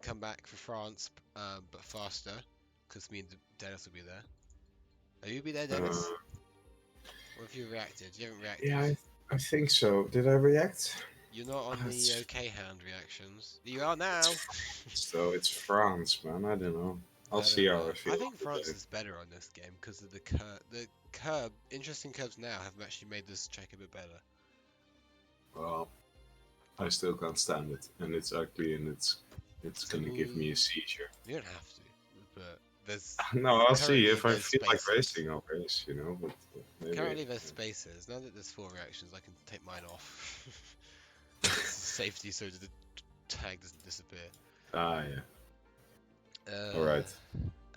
Come back for France, but faster, because me and Dennis will be there. Are you be there, Dennis? What have you reacted? You haven't reacted. Yeah, I think so. Did I react? You're not on the It's- OK hand reactions. You are now. So it's France, man. I don't know. I'll I don't see how know. I feel. I think after France that. is better on this game because of the curb. Interesting curbs now have actually made this track a bit better. Well, I still can't stand it, and it's ugly, and it's gonna give me a seizure. You don't have to, but there's No, I'll see Currently, if I there's feel like spaces. racing. I'll race, you know. But maybe, currently there's spaces. Now that there's 4 reactions, I can take mine off. Safety, so the tag doesn't disappear. Ah, yeah. Uh, All right.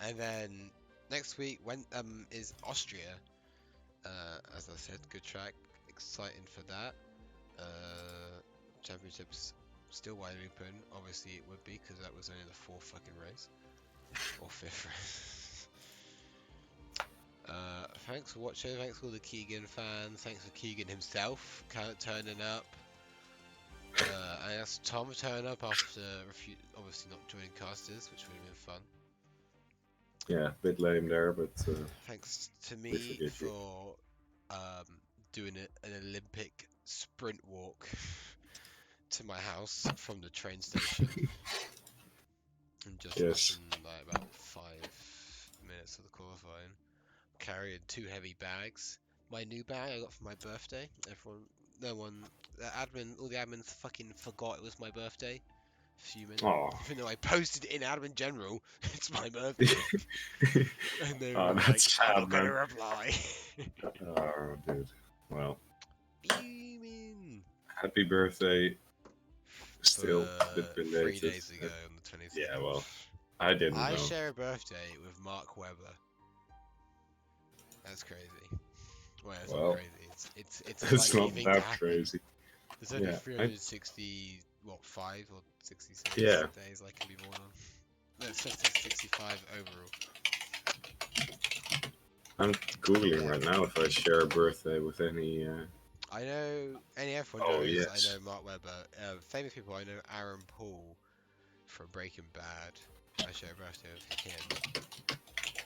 And then next week when is Austria. As I said, good track. Exciting for that. Championships still wide open. Obviously it would be because that was only the 4th fucking race or 5th race. Thanks for watching. Thanks for all the Keegan fans. Thanks for Keegan himself turning up. I asked Tom to turn up after obviously not joining casters, which would have been fun. Yeah, a bit lame there, but Thanks to me forgive you. for doing an Olympic sprint walk to my house from the train station. And just Yes. in like about 5 minutes of the qualifying. Carrying 2 heavy bags. My new bag I got for my birthday. All the admins fucking forgot it was my birthday. Fuming. Oh. Even though I posted it in admin general, it's my birthday. And they were Oh, like, that's sad, I'm not gonna man. reply. Oh, dude. Well, Fuming. happy birthday. Still a bit 3 belated. days ago on the 26th. Yeah, well, I didn't I know. share a birthday with Mark Webber. That's crazy. Well, it's not crazy. It's It's not unlikely thing to that happen. crazy. There's only Yeah, 360 what, 5 or 66 Yeah. days I can be born on. No, 65 overall. I'm googling Yeah. right now if I share a birthday with any. I know any F1 Oh drivers. I yes. know Mark Webber. Famous people. I know Aaron Paul from Breaking Bad. I share a birthday with him.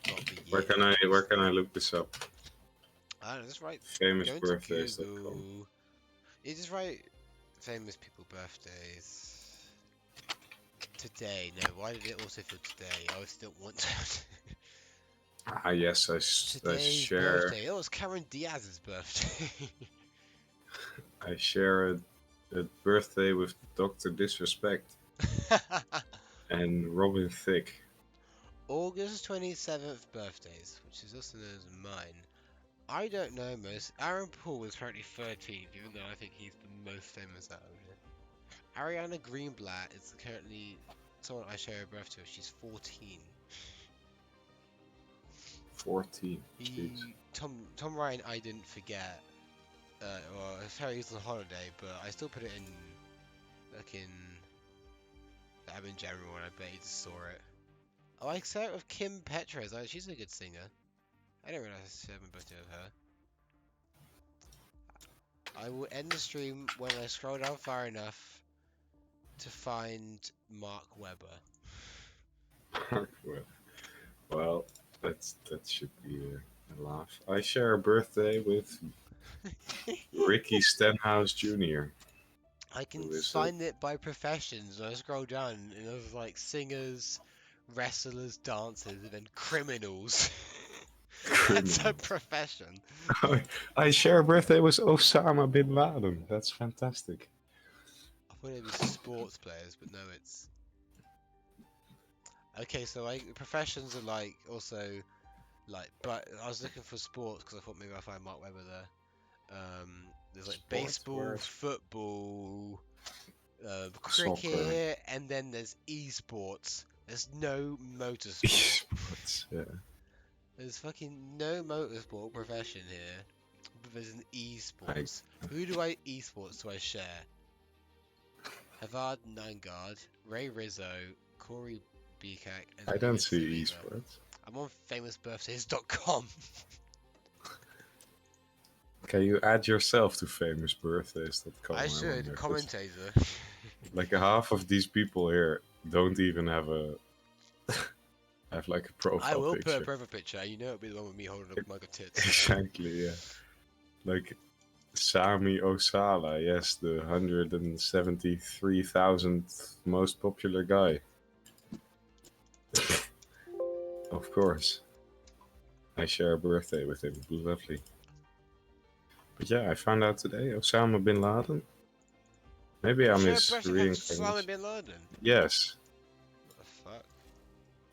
Not the Where year, can I obviously. look this up? I don't know. Just write. Go into Famousbirthdays.com. Google. You just write famous people birthdays. Today. No. Why did it also feel today? I always don't want to. Ah yes, I Today's share birthday. Oh, it's Cameron Diaz's birthday. a birthday with Doctor Disrespect and Robin Thicke. August 27th birthdays, which is also known as mine. I don't know most. Aaron Paul is currently 13th, even though I think he's the most famous out of it. Ariana Greenblatt is currently someone I share a birthday with. She's 14. 14. Jeez. Tom Ryan, I didn't forget. Well, sorry, he's on holiday, but I still put it in, like in the App in general, and I bet you just saw it. Oh, I saw it with Kim Petras. Oh, she's a good singer. I didn't realize I shared my birthday with her. I will end the stream when I scroll down far enough to find Mark Webber. Well, that should be a laugh. I share a birthday with Ricky Stenhouse Jr., I can who is a find it by professions. And I scroll down and there's like singers, wrestlers, dancers, and then criminals. That's a criminal. profession. I share a birthday with Osama bin Laden. That's fantastic. I thought it'd be sports players, but no, it's okay. So like professions are like also like, but I was looking for sports because I thought maybe I'd find Mark Webber there. There's like Sports? baseball, Where's football, soccer? cricket, and then there's esports. There's no motorsport. Esports, yeah. There's fucking no motorsport profession here. But there's an I, esports. Who do I esports do I share? Havad Nangard, Ray Rizzo, Corey Bikak, and I don't Luis see Sevilla. esports. I'm on famousbirthdays.com. Can you add yourself to famousbirthdays.com? I I should. wonder. 'Cause, Commentator. like half of these people here don't even have a have like a I profile will put a picture. profile picture, and you know it'll be the one with me holding up a mug of tits. Exactly, yeah. Like Sami Osala, yes, the 173,000th most popular guy. Of course. I share a birthday with him. Lovely. But yeah, I found out today Osama bin Laden. Maybe You I'm share a his birthday with Osama reincarnation. bin Laden? Yes. What the fuck?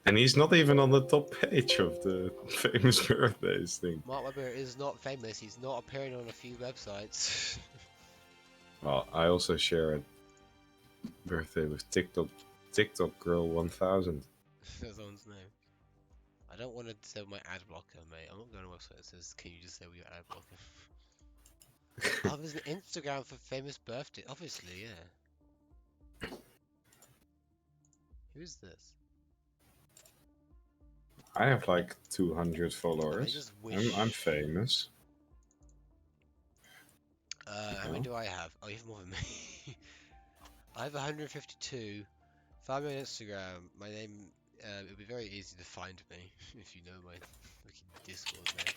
And he's not even on the top page of the famous birthdays thing. Mark Webber is not famous. He's not appearing on a few websites. Well, I also share a birthday with TikTok Girl 1000. That's someone's name. I don't want to disable my ad blocker, mate. I'm not going to a website that says, can you disable your ad blocker? Oh, there's an Instagram for famous birthday. Obviously, yeah. Who's this? I have like 200 I followers. just I'm wish. famous. How many No? do I have? Oh, you have more than me. I have 152. Find me on Instagram. My name. It'll be very easy to find me if you know my fucking Discord name.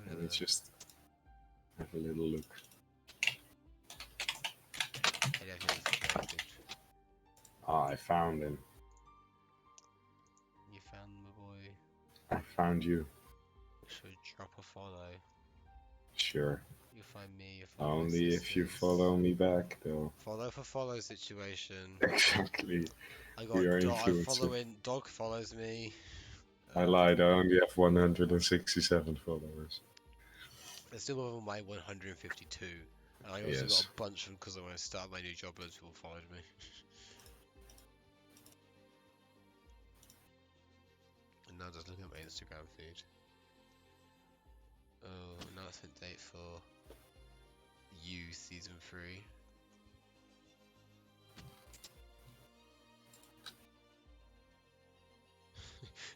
Let me just have a little look. I definitely disconnected. Ah, I found him. You found my boy. I found you. Should drop a follow. Sure. You find me. You find my Only if you sisters. follow me back, though. Follow for follow situation. Exactly. I We are got. I'm influencers. following. Dog follows me. I lied. I only have 167 followers. There's still more than my 152. And I also got Yes. a bunch of them because when I started my new job, loads of people followed me. And now just looking at my Instagram feed. Oh, announcement date for You Season 3.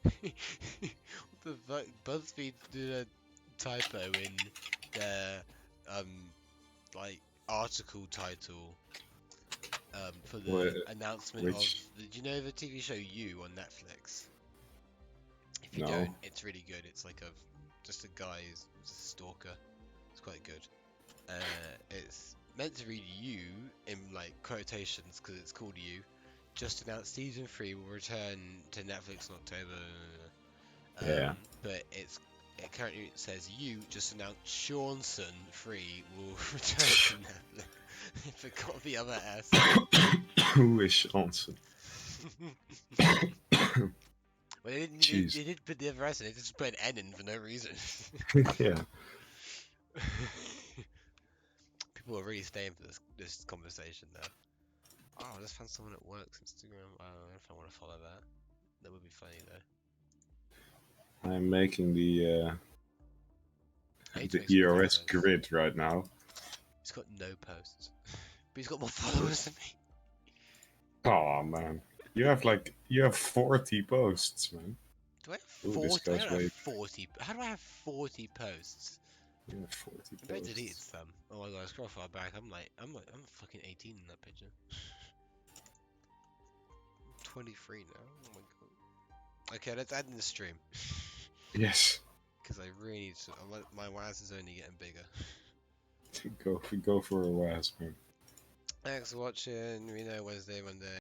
What the fuck? BuzzFeed did a typo in their like article title for the Wh- announcement of Which do you know the TV show You on Netflix? If you no. don't, it's really good. It's like a just a guy who's a stalker. It's quite good. It's meant to read "you" in like quotations because it's called "You." Just announced season 3 will return to Netflix in October. Yeah. But it currently says "You" just announced Shaunson 3 will return to Netflix. I forgot the other S. Who is Johnson? Well, Jeez. they did put the other S in it, they just put an N in for no reason. Yeah. People are really staying for this conversation now. Oh, I just found someone at work's Instagram. I don't know if I want to follow that. That would be funny though. I'm making I need to the make some more ERS videos. grid right now. He's got no posts, but he's got more followers than me. Oh man. You have 40 posts, man. Do I have Ooh, this 40? I goes don't have way. 40. How do I have 40 posts? You have 40 I bet I deleted posts. some. Oh my god, I scroll far back. I'm fucking 18 in that picture. I'm 23 now. Oh my god. Okay, let's add in the stream. Yes. Because I really need to. My WAS is only getting bigger. Go for a while, man. Thanks for watching. We know Wednesday, Monday.